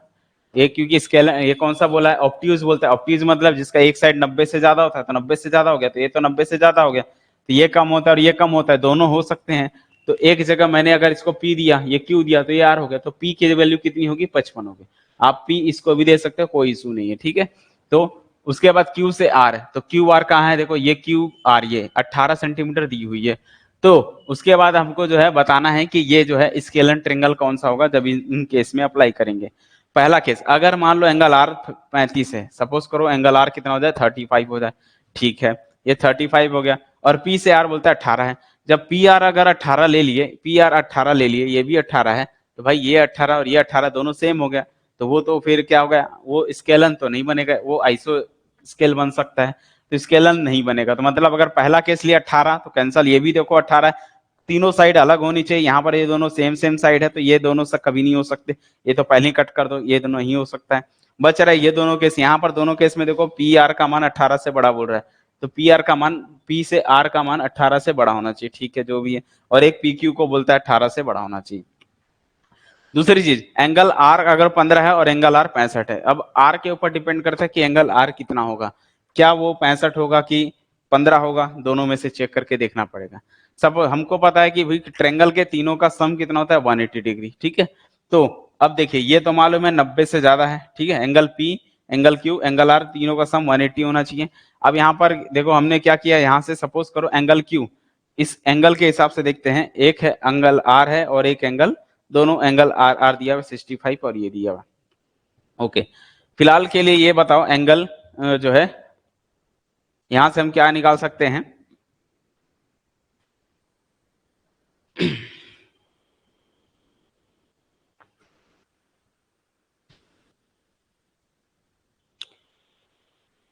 ये क्योंकि स्केल ये कौन सा बोला है ऑब्ट्यूज बोलता है। ऑब्ट्यूज मतलब जिसका एक साइड 90 से ज्यादा होता है, तो 90 से ज्यादा हो गया, तो ये तो 90 से ज्यादा हो गया, तो ये कम होता है और ये कम होता है, दोनों हो सकते हैं। तो एक जगह मैंने अगर इसको पी दिया, ये क्यू दिया, तो ये आर हो गया, तो पी की वैल्यू कितनी होगी 55 होगी। आप पी इसको भी दे सकते हो, कोई इशू नहीं है। ठीक है, तो उसके बाद क्यू से आर, तो क्यू आर कहाँ है, देखो ये क्यू आर ये 18 सेंटीमीटर दी हुई है। तो उसके बाद हमको जो है बताना है कि ये जो है स्केलन ट्रायंगल कौन सा होगा जब इन केस में अप्लाई करेंगे। पहला केस, अगर मान लो एंगल आर 35 है, सपोज करो एंगल आर कितना हो जाए 35 हो जाए। ठीक है, ये 35 हो गया, और पी से आर बोलता है 18 है, जब पी आर अगर 18 ले लिए, पी आर 18 ले लिए, ये भी 18 है, तो भाई ये 18 और ये 18 दोनों सेम हो गया, तो वो तो फिर क्या हो गया, वो स्केलन तो नहीं बनेगा, वो आइसो स्केल बन सकता है, तो स्केलन नहीं बनेगा। तो मतलब अगर पहला केस लिया 18 तो कैंसल, ये भी देखो 18 है, तीनों साइड अलग होनी चाहिए, यहाँ पर ये दोनों सेम सेम साइड है, तो ये दोनों से कभी नहीं हो सकते, ये तो पहले ही कट कर दो, ये दोनों नहीं हो सकता है। बच रहा है ये दोनों केस, यहाँ पर दोनों केस में देखो पी आर का मान 18 से बड़ा बोल रहा है, तो पी आर का मान, पी से आर का मान 18 से बड़ा होना चाहिए, ठीक है जो भी है, और एक पी क्यू को बोलता है 18 से बड़ा होना चाहिए। दूसरी चीज, एंगल आर अगर 15 है और एंगल आर 65 है, अब आर के ऊपर डिपेंड करता है कि एंगल आर कितना होगा, क्या वो 65 होगा कि 15 होगा, दोनों में से चेक करके देखना पड़ेगा। सब हमको पता है कि भाई ट्रेंगल के तीनों का सम कितना होता है 180 डिग्री, ठीक है। तो अब देखिए ये तो मालूम है 90 से ज्यादा है, ठीक है, angle p, angle q, angle r तीनों का सम 180 होना चाहिए। अब यहाँ पर देखो हमने क्या किया, यहाँ से सपोज करो एंगल क्यू, इस एंगल के हिसाब से देखते हैं, एक है एंगल आर है और एक एंगल, दोनों एंगल आर आर दिया हुआ 65 और ये दिया हुआ, ओके। फिलहाल के लिए ये बताओ एंगल जो है, यहां से हम क्या निकाल सकते हैं,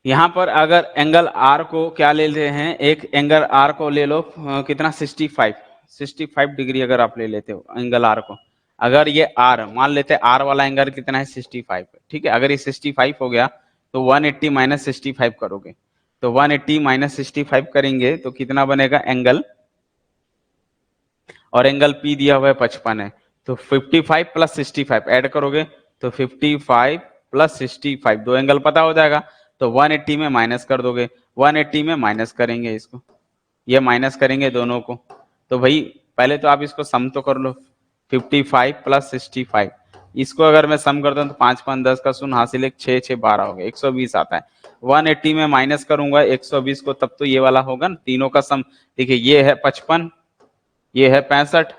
यहां पर अगर एंगल आर को क्या ले लेते हैं, एक एंगल आर को ले लो कितना 65 डिग्री अगर आप ले लेते हो एंगल आर को, अगर ये आर मान लेते हैं, आर वाला एंगल कितना है 65, ठीक है, अगर ये 65 हो गया तो 180 माइनस 65 करोगे, तो 180 माइनस 65 करेंगे तो कितना बनेगा एंगल, और एंगल पी दिया हुआ है 55 है, तो 55 प्लस 65 ऐड करोगे तो 55 प्लस 65, दो एंगल पता हो जाएगा, तो 180 में माइनस कर दोगे, 180 में माइनस करेंगे इसको, ये माइनस करेंगे दोनों को, तो भाई पहले तो आप इसको सम तो कर लो, 55 प्लस 65, इसको अगर मैं सम करता हूँ तो 5 5 10 का शून्य हासिल, एक 6 6 12 हो गया, 120 आता है, 180 में माइनस करूंगा 120 को, तब तो ये वाला होगा ना, तीनों का सम, देखिए ये है 55, ये है 65,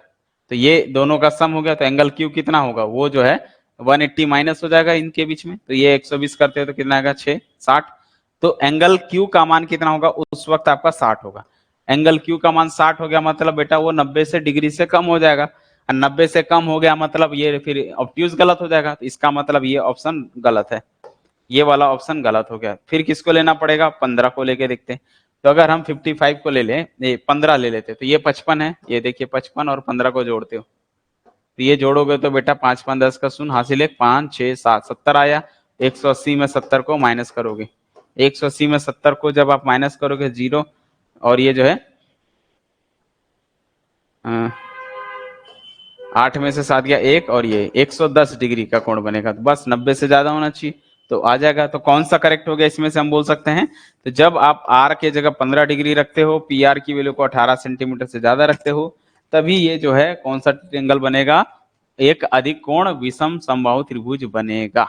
तो ये दोनों का सम हो गया, तो एंगल क्यू कितना होगा, वो जो है 180 माइनस हो जाएगा इनके बीच में, तो ये 120 करते हो तो कितना आएगा 6 60, तो एंगल क्यू का मान कितना होगा उस वक्त आपका 60 होगा, एंगल क्यू का मान 60 हो गया मतलब बेटा वो 90 से डिग्री से कम हो जाएगा, और 90 से कम हो गया मतलब ये फिर ऑब्ट्यूज गलत हो जाएगा, तो इसका मतलब ये ऑप्शन गलत है, ये वाला ऑप्शन गलत हो गया। फिर किसको लेना पड़ेगा, 15 को लेके देखते हैं, तो अगर हम 55 को ले लें, 15 ले लेते, तो ये 55 है, ये देखिए 55 और 15 को जोड़ते हो, तो ये जोड़ोगे तो बेटा 5 5 10 का शून्य हासिल है, 5 6 7 70 आया, 180 में 70 को माइनस करोगे, 180 में 70 को जब आप माइनस करोगे 0, और ये जो है 8 में से 7 गया 1, और ये 110 डिग्री का कोण बनेगा, तो बस 90 से ज्यादा होना चाहिए, तो आ जाएगा। तो कौन सा करेक्ट हो गया इसमें से हम बोल सकते हैं, तो जब आप आर के जगह 15 डिग्री रखते हो, पी आर की वैल्यू को 18 सेंटीमीटर से ज्यादा रखते हो, तभी ये जो है कौन सा ट्रायंगल बनेगा, एक अधिक कोण विषम समबाहु त्रिभुज बनेगा,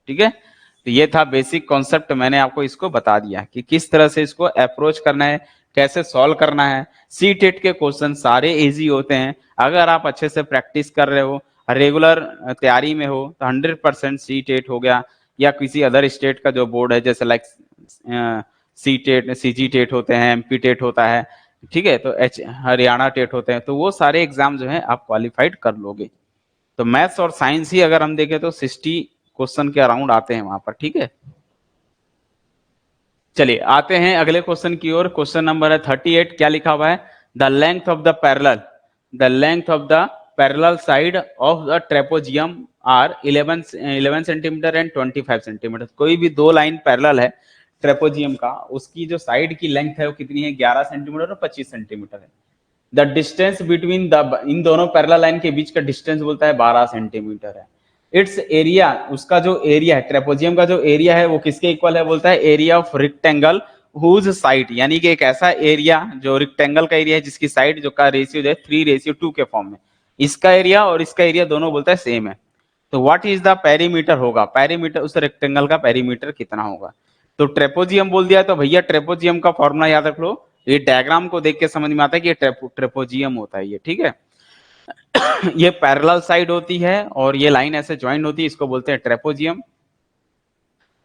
ठीक है। तो ये था बेसिक कॉन्सेप्ट, मैंने आपको इसको बता दिया कि किस तरह से इसको अप्रोच करना है, कैसे सॉल्व करना है। सी टेट के क्वेश्चन सारे इजी होते हैं, अगर आप अच्छे से प्रैक्टिस कर रहे हो, रेगुलर तैयारी में हो, तो 100% सी टेट हो गया, या किसी अदर स्टेट का जो बोर्ड है जैसे लाइक सी टेट, सी जी टेट होते हैं, एमपी टेट होता है, ठीक है, तो हरियाणा टेट होते हैं, तो वो सारे एग्जाम जो है आप क्वालिफाइड कर लोगे। तो मैथ्स और साइंस ही अगर हम देखें तो 60 क्वेश्चन के अराउंड आते हैं वहां पर, ठीक है। चलिए आते हैं अगले क्वेश्चन की ओर, क्वेश्चन नंबर है 38, क्या लिखा हुआ है, the length of the parallel, the length of the parallel side of the trapezium are 11 centimetre and 25 centimetre, कोई भी दो लाइन पैरेलल है ट्रेपोजियम का, उसकी जो साइड की लेंथ है वो कितनी है, 11 सेंटीमीटर और 25 सेंटीमीटर है। द डिस्टेंस बिटवीन द, इन दोनों पैरेलल लाइन के बीच का डिस्टेंस बोलता है 12 सेंटीमीटर है। इट्स एरिया, उसका जो एरिया है ट्रेपोजियम का जो एरिया है वो किसके इक्वल है, बोलता है area of rectangle whose side, यानी कि एक ऐसा एरिया जो रेक्टेंगल का एरिया है जिसकी साइड जो का रेशियो है 3:2 के फॉर्म में, इसका एरिया और इसका एरिया दोनों बोलता है सेम है। तो व्हाट इज द पेरीमीटर होगा, पेरीमीटर उस रेक्टेंगल का पेरीमीटर कितना होगा, तो ट्रेपोजियम बोल दिया, तो भैया ट्रेपोजियम का फॉर्मूला याद रख लो, ये डायग्राम को देख के समझ में आता है कि ये ट्रेपोजियम होता है ये, ठीक है। ये पैरेलल साइड होती है और ये लाइन ऐसे ज्वाइन होती है, इसको बोलते हैं ट्रेपोजियम।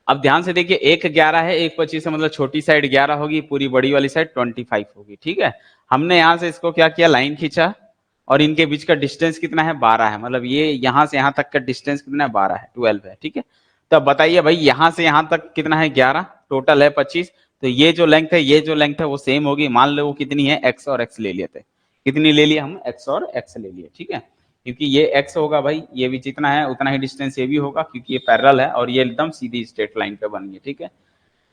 अब ध्यान से देखिए, एक 11 है, एक 25 है, मतलब छोटी साइड 11 होगी, पूरी बड़ी वाली साइड 25 होगी। ठीक है, हमने यहाँ से इसको क्या किया, लाइन खींचा, और इनके बीच का डिस्टेंस कितना है, 12 है, मतलब ये यहाँ से यहाँ तक का डिस्टेंस कितना है, 12 है, 12 है। ठीक है, तो अब बताइए भाई, यहाँ से यहाँ तक कितना है, 11, टोटल है 25, तो ये जो लेंथ है, ये जो लेंथ है वो सेम होगी। मान लो वो कितनी है, x और x ले लिए थे, कितनी ले लिया हम, x और x ले लिए। ठीक है, क्योंकि ये x होगा भाई, ये भी जितना है उतना ही डिस्टेंस ये भी होगा, क्योंकि ये पैरेलल है और ये एकदम सीधी स्ट्रेट लाइन पे बन गई। ठीक है,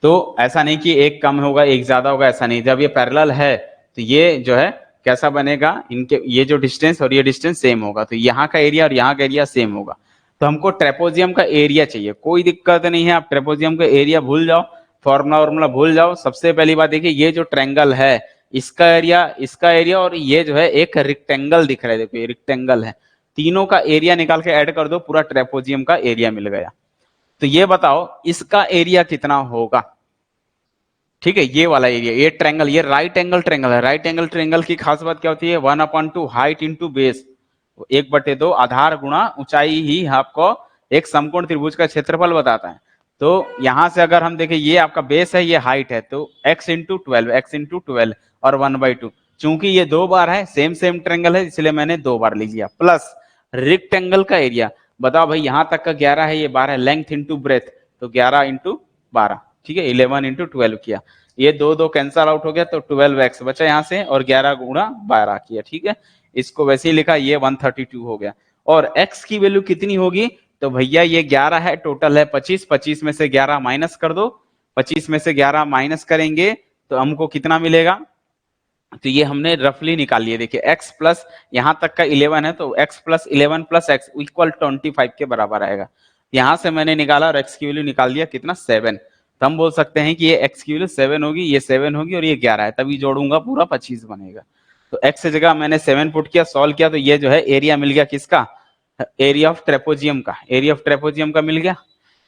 तो ऐसा नहीं कि एक कम होगा एक ज्यादा होगा, ऐसा नहीं, जब ये पैरेलल है तो ये जो है कैसा बनेगा, इनके ये जो डिस्टेंस और ये डिस्टेंस सेम होगा, तो यहाँ का एरिया और यहाँ का एरिया सेम होगा। तो हमको ट्रेपोजियम का एरिया चाहिए, कोई दिक्कत नहीं है, आप ट्रेपोजियम का एरिया भूल जाओ, फॉर्मूला भूल जाओ। सबसे पहली बात देखिए, ये जो ट्रायंगल है इसका एरिया और ये जो है एक रेक्टेंगल दिख रहा है, देखो ये रेक्टेंगल है, तीनों का एरिया निकाल के ऐड कर दो, पूरा ट्रेपोजियम का एरिया मिल गया। तो ये बताओ इसका एरिया कितना होगा। ठीक है, ये वाला एरिया, ये ट्रायंगल, ये राइट एंगल ट्रायंगल है। राइट एंगल ट्रायंगल की खास बात क्या होती है, 1/2 हाइट इंटू बेस, 1/2 आधार गुणा ऊंचाई ही आपको एक समकोण त्रिभुज का क्षेत्रफल बताता है। तो यहां से अगर हम देखें, ये आपका बेस है, ये हाइट है, तो x इंटू 12, x इंटू 12 और 1/2, चूंकि ये 2 बार है, सेम सेम ट्रायंगल है, इसलिए मैंने 2 बार लिख लिया, प्लस रेक्टेंगल का एरिया। बताओ भाई, यहां तक का 11 है, ये 12 है, लेंथ इंटू ब्रेथ, तो 11 इंटू 12, ठीक है, 11 इंटू 12 किया, ये दो दो कैंसल आउट हो गया, तो 12x बचा यहाँ से, और 11 गुणा 12 किया। ठीक है, इसको वैसे ही लिखा, ये 132 हो गया। और x की वैल्यू कितनी होगी, तो भैया ये 11 है, टोटल है 25, 25 में से 11 माइनस कर दो, 25 में से 11 माइनस करेंगे तो हमको कितना मिलेगा, तो ये हमने रफली निकाल लिया। देखिए x प्लस यहां तक का 11 है, तो x plus 11 plus x equal 25 के बराबर आएगा। यहां से मैंने निकाला और x की वैल्यू निकाल दिया कितना, 7। तो हम बोल सकते हैं कि ये x की वैल्यू 7 होगी, ये 7 होगी और ये 11 है, तभी जोड़ूंगा पूरा 25 बनेगा। तो x की जगह मैंने 7 पुट किया, सॉल्व किया, तो ये जो है एरिया मिल गया किसका, एरिया ऑफ ट्रेपोजियम का, एरिया ऑफ ट्रेपोजियम का मिल गया।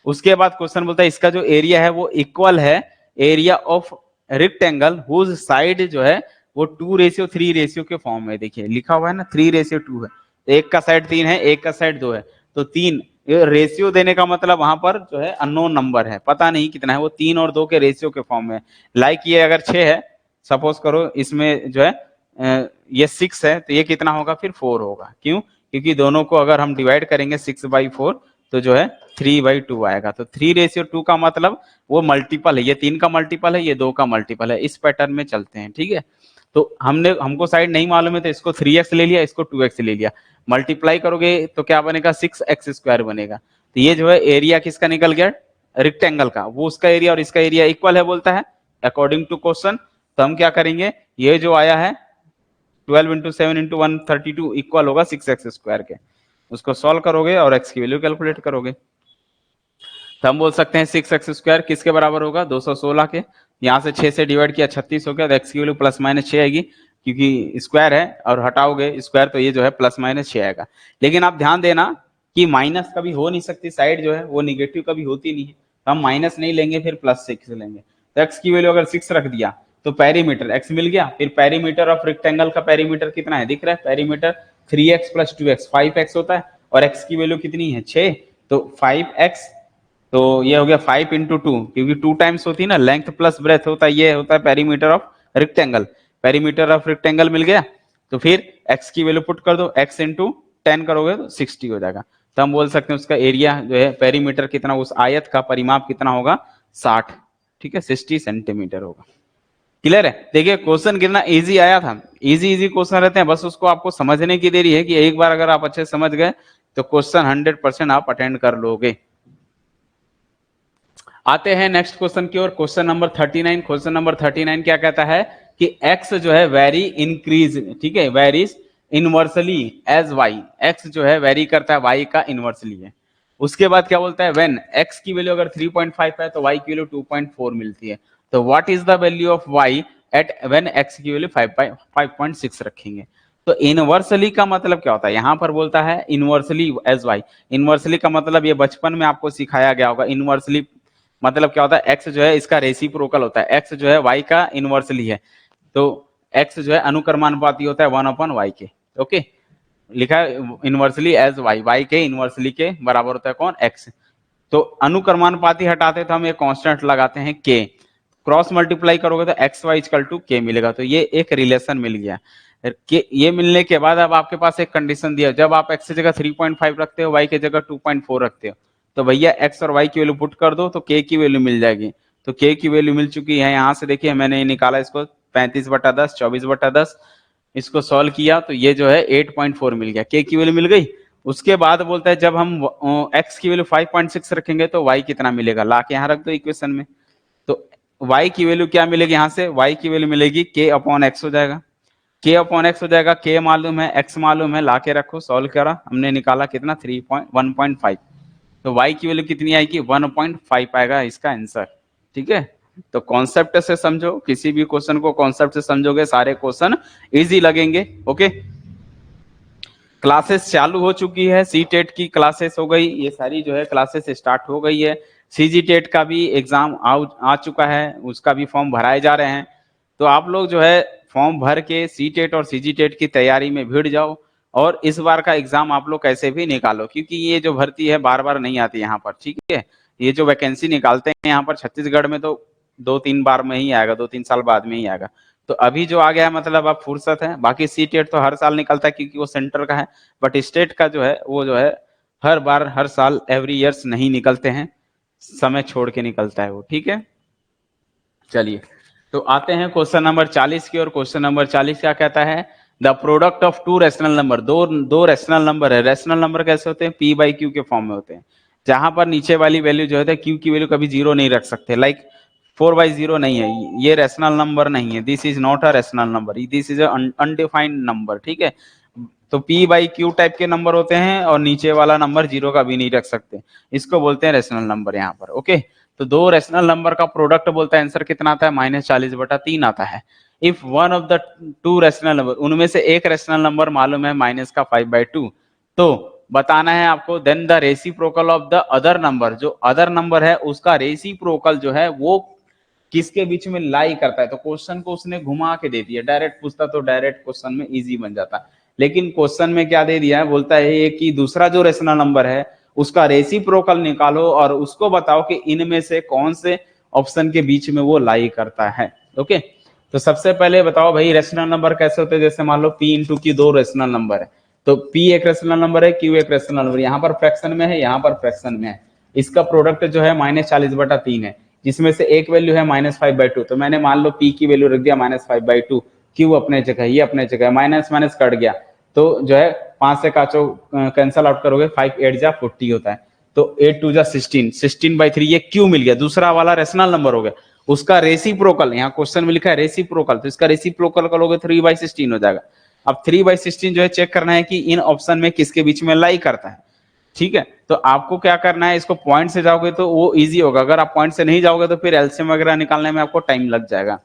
उसके बाद क्वेश्चन बोलता है इसका जो एरिया है वो इक्वल है area of rectangle whose side जो है वो 2:3 के फॉर्म में। देखिए लिखा हुआ है ना, 3:2 है, एक का साइड 3 है, एक का साइड 2 है, तो 3 रेशियो देने का मतलब वहां पर जो है अननोन नंबर है, पता नहीं कितना है, वो 3 और 2 के रेशियो के फॉर्म में। लाइक ये अगर 6 है, सपोज करो इसमें जो है ये 6 है, तो ये कितना होगा, फिर 4 होगा। क्यों, क्योंकि दोनों को अगर हम डिवाइड करेंगे 6/4 तो जो है 3/2 आएगा। तो 3:2 का मतलब वो मल्टीपल है, ये 3 का मल्टीपल है, ये 2 का मल्टीपल है, इस पैटर्न में चलते हैं। ठीक है, तो हमको साइड नहीं मालूम है, तो इसको 3x ले लिया, इसको 2x ले लिया, मल्टीप्लाई करोगे तो क्या बनेगा, 6x² बनेगा। तो ये जो है एरिया किसका निकल गया, रेक्टेंगल का, वो उसका एरिया और इसका एरिया इक्वल है बोलता है अकॉर्डिंग टू क्वेश्चन। तो हम क्या करेंगे, ये जो आया है 12 इंटू 7 इंटू 132 इक्वल होगा 6x² के, उसको सॉल्व करोगे और x की वैल्यू कैलकुलेट करोगे, तो हम बोल सकते हैं 6x² किसके बराबर होगा, 216 के। यहाँ से 6 से डिवाइड किया 36 हो गया, तो x की वैल्यू प्लस माइनस 6 आएगी, क्योंकि स्क्वायर है और हटाओगे स्क्वायर तो ये जो है प्लस माइनस 6 आएगा। लेकिन आप ध्यान देना कि माइनस कभी हो नहीं सकती, साइड जो है वो निगेटिव कभी होती नहीं है, तो हम माइनस नहीं लेंगे, फिर प्लस 6 लेंगे। तो x की वैल्यू अगर 6 रख दिया तो पेरीमीटर x मिल गया, फिर पेरीमीटर ऑफ रेक्टेंगल का पेरीमीटर कितना है दिख रहा है, perimeter 3x plus 2x 5x होता है, और x की वैल्यू कितनी है 6, तो 5x, तो ये हो गया 5 इंटू 2, क्योंकि 2 टाइम्स होती है ना, लेंथ प्लस ब्रेथ होता है, ये होता है perimeter of rectangle, perimeter of rectangle मिल गया। तो फिर x की वैल्यू पुट कर दो, x इंटू 10 करोगे तो 60 हो जाएगा। तो हम बोल सकते हैं उसका एरिया जो है पेरीमीटर कितना, उस आयत का परिमाप कितना होगा, 60, ठीक है, 60 सेंटीमीटर होगा। क्लियर है, देखिए क्वेश्चन कितना इजी आया था, इजी क्वेश्चन रहते हैं, बस उसको आपको समझने की देरी है कि एक बार अगर आप अच्छे से समझ गए तो क्वेश्चन 100% आप अटेंड कर लोगे। आते हैं नेक्स्ट क्वेश्चन की ओर, क्वेश्चन नंबर 39। क्वेश्चन नंबर 39 क्या कहता है कि x जो है वेरी इंक्रीज, ठीक है, varies inversely as y, x जो है वेरी करता है y का इनवर्सली है। उसके बाद क्या बोलता है, व्हेन x की वैल्यू अगर 3.5 है तो y की वैल्यू 2.4 मिलती है, तो what is the value of y at when x की वैल्यू 5.6 रखेंगे। तो इनवर्सली का मतलब क्या होता है, यहां पर बोलता है इनवर्सली एज y, इनवर्सली का मतलब ये बचपन में आपको सिखाया गया होगा, इनवर्सली मतलब क्या होता है, x जो है इसका रेसिप्रोकल होता है, x जो है y का इनवर्सली है, तो x जो है अनुक्रमानुपाती होता है 1/y के। ओके, लिखा है इनवर्सली एज y, y के इनवर्सली के बराबर होता है कौन, x। तो अनुक्रमानुपाती हटाते तो हम एक कांस्टेंट लगाते हैं के, क्रॉस मल्टीप्लाई करोगे तो एक्स वाई इक्वल टू के मिलेगा। तो ये एक रिलेशन मिल गया के। ये मिलने के बाद अब आपके पास एक कंडीशन दिया, जब आप एक्स की जगह 3.5 रखते हो, वाई की जगह 2.4 रखते हो, तो भैया एक्स और वाई की वैल्यू पुट कर दो तो के की वैल्यू मिल जाएगी। तो के की वैल्यू मिल चुकी है। यहाँ से देखिए मैंने निकाला इसको 35/10, 24/10, इसको सॉल्व किया तो ये जो है 8.4 मिल गया, के की वैल्यू मिल गई। उसके बाद बोलता है जब हम x की वैल्यू 5.6 रखेंगे तो y कितना मिलेगा, ला के यहाँ रख दो इक्वेशन में। तो y की वैल्यू क्या मिलेगी, यहाँ से y की वैल्यू मिलेगी k/x हो जाएगा, k/x हो जाएगा। k मालूम है, x मालूम है, ला के रखो, सॉल्व करा, हमने निकाला कितना 1.5। तो y की वैल्यू कितनी आएगी, 1.5 आएगा इसका आंसर। ठीक है, तो कॉन्सेप्ट से समझो, किसी भी क्वेश्चन को कॉन्सेप्ट से समझोगे सारे क्वेश्चन इजी लगेंगे। ओके, क्लासेस चालू हो चुकी है, सी टेट की क्लासेस हो गई, ये सारी जो है क्लासेस स्टार्ट हो गई है। सीजी टेट का भी एग्जाम आ चुका है, उसका भी फॉर्म भराए जा रहे हैं। तो आप लोग जो है फॉर्म भर के सी टेट और सीजी टेट की तैयारी में भिड़ जाओ, और इस बार का एग्जाम आप लोग कैसे भी निकालो, क्योंकि ये जो भर्ती है बार बार नहीं आती यहाँ पर। ठीक है, ये जो वैकेंसी निकालते हैं यहाँ पर छत्तीसगढ़ में, तो 2-3 बार में ही आएगा, 2-3 साल बाद में ही आएगा। तो अभी जो आ गया है मतलब अब फुर्सत है। बाकी सी टेट तो हर साल निकलता है क्योंकि वो सेंटर का है, बट स्टेट का जो है वो जो है हर बार हर साल एवरी ईयर्स नहीं निकलते हैं, समय छोड़ के निकलता है वो। ठीक है, चलिए तो आते हैं क्वेश्चन नंबर 40 की। और क्वेश्चन नंबर 40 क्या कहता है, the product of to rational number, दो रैशनल नंबर है। रैशनल नंबर कैसे होते हैं, p/q के फॉर्म में होते हैं, जहां पर नीचे वाली वैल्यू जो है q की वैल्यू कभी 0 नहीं रख सकते, लाइक 4/0 नहीं है, ये रैशनल नंबर नहीं है, this is not a rational number, this is undefined number. ठीक है, तो p/q टाइप के नंबर होते हैं, और नीचे वाला नंबर 0 का भी नहीं रख सकते, इसको बोलते हैं रैशनल नंबर यहाँ पर। ओके, तो दो रैशनल नंबर का प्रोडक्ट बोलता है, आंसर कितना आता है, -40/3 आता है। If one of the two rational number, उनमें से एक रैशनल नंबर मालूम है माइनस का 5/2, तो बताना है आपको, then the reciprocal of the other number, जो अदर नंबर है उसका रेसिप्रोकल जो है वो किसके बीच में लाई करता है। तो क्वेश्चन को उसने घुमा के दे दिया, डायरेक्ट पूछता तो डायरेक्ट क्वेश्चन में इजी बन जाता, लेकिन क्वेश्चन में क्या दे दिया है, बोलता है कि दूसरा जो रेशनल नंबर है उसका रेसिप्रोकल निकालो और उसको बताओ कि इनमें से कौन से ऑप्शन के बीच में वो लाई करता है। ओके, तो सबसे पहले बताओ भाई रेशनल नंबर कैसे होते हैं। जैसे मान लो p इंटू की दो रेशनल नंबर है, तो p एक रेशनल नंबर है, q एक रेशनल नंबर, यहाँ पर फ्रैक्शन में है, यहाँ पर फ्रैक्शन में है। इसका प्रोडक्ट जो है -40/3 है, जिसमें से एक वैल्यू है -5/2। तो मैंने मान लो p की वैल्यू रख दिया -5/2, q अपने जगह, ये अपने जगह, माइनस माइनस कट गया, तो जो है 5 से काचो कैंसल आउट करोगे, 5 8 जा 40 होता है, तो 8 2 जा 16, 16/3 ये q मिल गया, दूसरा वाला रेशनल नंबर हो गया। उसका रेसिप्रोकल, यहाँ क्वेश्चन में लिखा है रेसिप्रोकल, तो इसका रेसिप्रोकल करोगे 3/16 हो जाएगा। अब 3/16 जो है चेक करना है कि इन ऑप्शन में किसके बीच में लाई करता है। ठीक है, तो आपको क्या करना है, इसको पॉइंट से जाओगे तो वो इजी होगा, अगर आप पॉइंट से नहीं जाओगे तो फिर एलसीएम वगैरह निकालने में आपको टाइम लग जाएगा।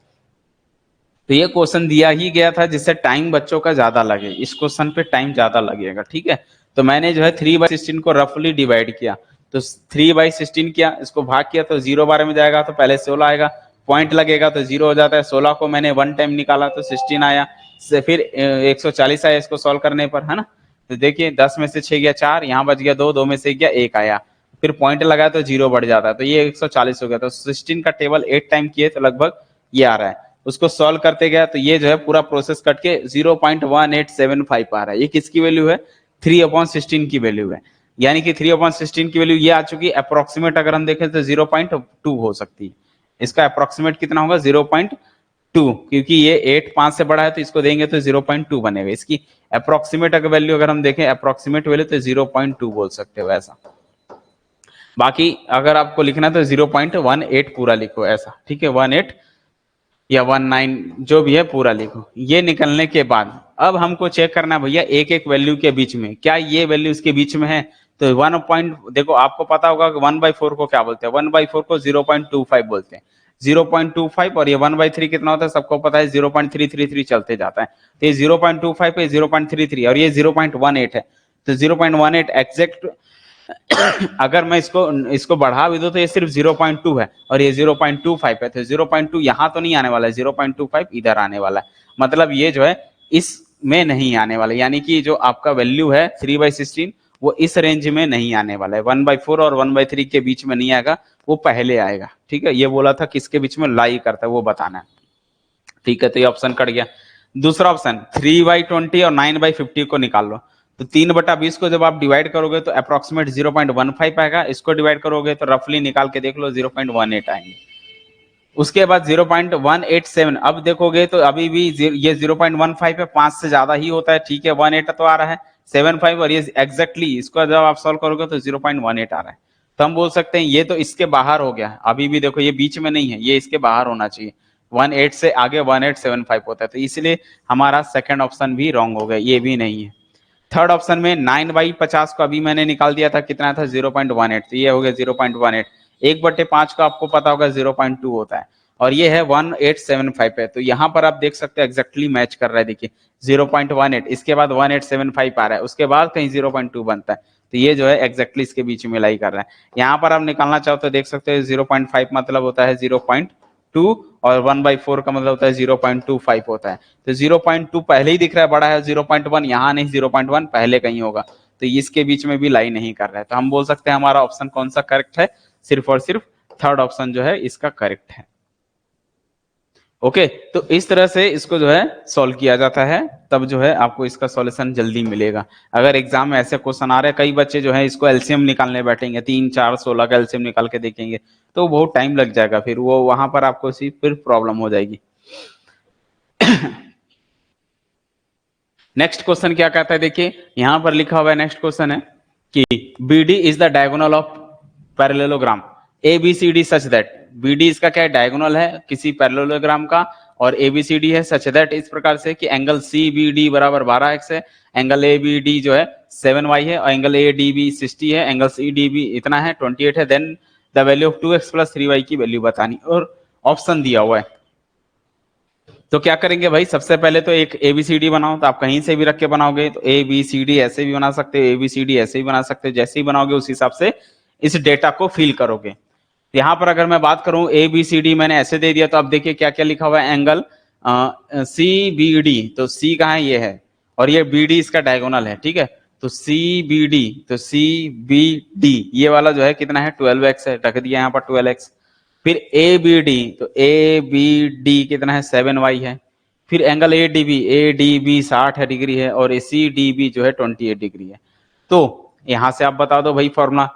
तो ये क्वेश्चन दिया ही गया था जिससे टाइम बच्चों का ज्यादा लगे, इस क्वेश्चन पे टाइम ज्यादा लगेगा। ठीक है, तो मैंने जो है 3/16 को रफली डिवाइड किया, तो 3/16 किया, इसको भाग किया तो 0 बारे में जाएगा, तो पहले 16 आएगा, पॉइंट लगेगा तो 0 हो जाता है। 16 को मैंने 1 टाइम निकाला तो 16 आया, से फिर 140 आया इसको सॉल्व करने पर, है ना। तो देखिए 10 में से 6 गया 4, यहाँ बच गया 2, 2 में से गया 1 आया, फिर पॉइंट लगाया तो 0 बढ़ जाता है, तो ये 140 हो गया। तो 16 का टेबल 8 टाइम किए तो लगभग ये आ रहा है। उसको सॉल्व करते गया तो ये जो है पूरा प्रोसेस कट के 0.1875 आ रहा है। ये किसकी वैल्यू है, 3/16 की वैल्यू है, यानी कि 3/16 की वैल्यू ये आ चुकी है। अप्रोक्सीमेट अगर हम देखें तो 0.2 हो सकती है, इसका अप्रोक्सीमेट कितना होगा 0.2, क्योंकि ये 8 5 से बड़ा है तो इसको देंगे तो 0.2 बनेगा। इसकी अप्रोक्सीमेट अगर वैल्यू अगर हम देखें, अप्रोक्सीमेट वैल्यू तो 0.2 बोल सकते हो ऐसा। बाकी अगर आपको लिखना है तो 0.18 पूरा लिखो ऐसा, ठीक है, 18 या 19 जो भी है पूरा लिखो। ये निकलने के बाद अब हमको चेक करना है भैया एक एक वैल्यू के बीच में क्या ये वैल्यू इसके बीच में है। तो 1 पॉइंट देखो, आपको पता होगा कि 1/4 को क्या बोलते हैं, 1/4 को 0.25 बोलते हैं, 0.25, और ये 1/3 कितना होता है सबको पता है, 0.333 चलते जाता है। तो ये 0.25 पे 0.33 और ये 0.18 है, तो 0.18 एग्जैक्ट अगर मैं इसको बढ़ा भी दूं तो ये सिर्फ 0.2 है और ये 0.25 है, तो 0.2 यहां तो नहीं आने वाला है, 0.25 इधर आने वाला है, मतलब ये जो है इसमें नहीं आने वाला, यानी कि जो आपका वैल्यू है 3/16 वो इस रेंज में नहीं आने वाला है, 1/4 और 1/3 के बीच में नहीं आएगा, वो पहले आएगा। ठीक है, ये बोला था किसके बीच में लाई करता है वो बताना है। ठीक है, तो ये ऑप्शन कट गया। दूसरा ऑप्शन 3/20 और 9/50 को निकाल लो। तो 3/20 को जब आप डिवाइड करोगे तो अप्रोक्सीमेट 0.15 आएगा, इसको डिवाइड करोगे तो रफली निकाल के देख लो 0.18 आएंगे। उसके बाद 0.187, अब देखोगे तो अभी भी ये 0.15 है, 5 से ज्यादा ही होता है। ठीक है, 18 तो आ रहा है, 75 और ये एग्जैक्टली इसको जब आप सॉल्व करोगे तो 0.18 आ रहा है। तो हम बोल सकते हैं ये तो इसके बाहर हो गया। अभी भी देखो ये बीच में नहीं है, ये इसके बाहर होना चाहिए। 18 से आगे 1875 होता है, तो इसलिए हमारा सेकंड ऑप्शन भी रॉन्ग हो गया, ये भी नहीं है। थर्ड ऑप्शन में 9/50 को अभी मैंने निकाल दिया था, कितना था 0.18, तो ये हो गया 0.18। 1/5 का आपको पता होगा 0.2 होता है, और ये है 1875 है। तो यहाँ पर आप देख सकते हैं एग्जैक्टली मैच कर रहा है। देखिए 0.18, इसके बाद 1875 आ रहा है, उसके बाद कहीं 0.2 बनता है, तो ये जो है एग्जैक्टली इसके बीच में लाई कर रहा है। यहाँ पर आप निकालना चाहो तो देख सकते हैं 0.5 मतलब होता है 0.2 और 1/4 का मतलब होता है 0.25 होता है। तो 0.2 पहले ही दिख रहा है, बड़ा है 0.1, यहाँ नहीं 0.1 पहले कहीं होगा, तो इसके बीच में भी लाई नहीं कर रहा है। तो हम बोल सकते हैं हमारा ऑप्शन कौन सा करेक्ट है, सिर्फ और सिर्फ थर्ड ऑप्शन जो है इसका करेक्ट है। ओके, तो इस तरह से इसको जो है सॉल्व किया जाता है, तब जो है आपको इसका सॉल्यूशन जल्दी मिलेगा। अगर एग्जाम में ऐसे क्वेश्चन आ रहे हैं, कई बच्चे जो है इसको एलसीएम निकालने बैठेंगे, 3, 4, 16 का एलसीएम निकाल के देखेंगे, तो बहुत टाइम लग जाएगा, फिर वो वहां पर आपको फिर प्रॉब्लम हो जाएगी। नेक्स्ट क्वेश्चन क्या कहता है, देखिए यहां पर लिखा हुआ है, नेक्स्ट क्वेश्चन है कि BD is the diagonal of parallelogram ABCD such that. BD इसका क्या है, डायगोनल है किसी पैरेललोग्राम का, और ABCD है सच दैट इस प्रकार से कि एंगल CBD बराबर 12x है, एंगल ABD जो है 7y है, और एंगल ADB 60 है, एंगल CDB इतना है 28 है। Then the value of 2x + 3y की वैल्यू बतानी, और ऑप्शन दिया हुआ है। तो क्या करेंगे भाई, सबसे पहले तो एक ABCD बनाओ, तो आप कहीं से भी रख के बनाओगे, तो ABCD ऐसे भी बना सकते हो, ABCD ऐसे भी बना सकते हो, जैसे ही बनाओगे उस हिसाब से इस डेटा को फिल करोगे। यहाँ पर अगर मैं बात करूं ABCD मैंने ऐसे दे दिया, तो अब देखिए क्या क्या लिखा हुआ है, एंगल CBD, तो C कहाँ है, ये है, और ये BD इसका डायगोनल है। ठीक है, तो CBD, तो CBD ये वाला जो है कितना है 12x है, रख दिया यहाँ पर 12x। फिर ABD, तो ABD कितना है 7y है। फिर एंगल ADB 60 डिग्री है, और CDB जो है 28 डिग्री है। तो यहां से आप बता दो भाई फॉर्मूला,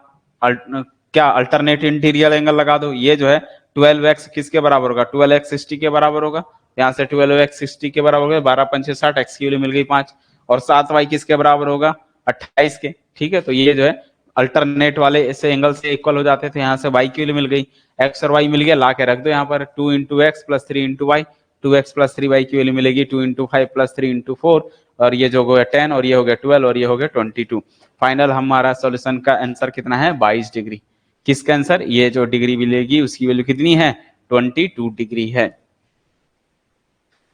क्या अल्टरनेट इंटीरियर एंगल लगा दो। ये जो है 12x किसके बराबर होगा, 12x 60 के बराबर होगा। यहाँ से 12x 60 के बराबर होगा, 12 पंचे 60, x की वैल्यू मिल गई 5, और 7y किसके बराबर होगा 28 के। ठीक है, तो ये जो है अल्टरनेट वाले ऐसे एंगल से इक्वल हो जाते थे, यहाँ से y की वैल्यू मिल गई, x और y मिल गया, ला के रख दो यहाँ पर 2 × x + 3 × y, 2x + 3y की वैल्यू मिलेगी 2 × 5 + 3 × 4, और ये जो हो गया 10, और ये हो गया 12, और ये हो गया 22। फाइनल हमारा सॉल्यूशन का आंसर कितना है 22 डिग्री। किसका आंसर, ये जो डिग्री मिलेगी उसकी वैल्यू कितनी है 22 डिग्री है।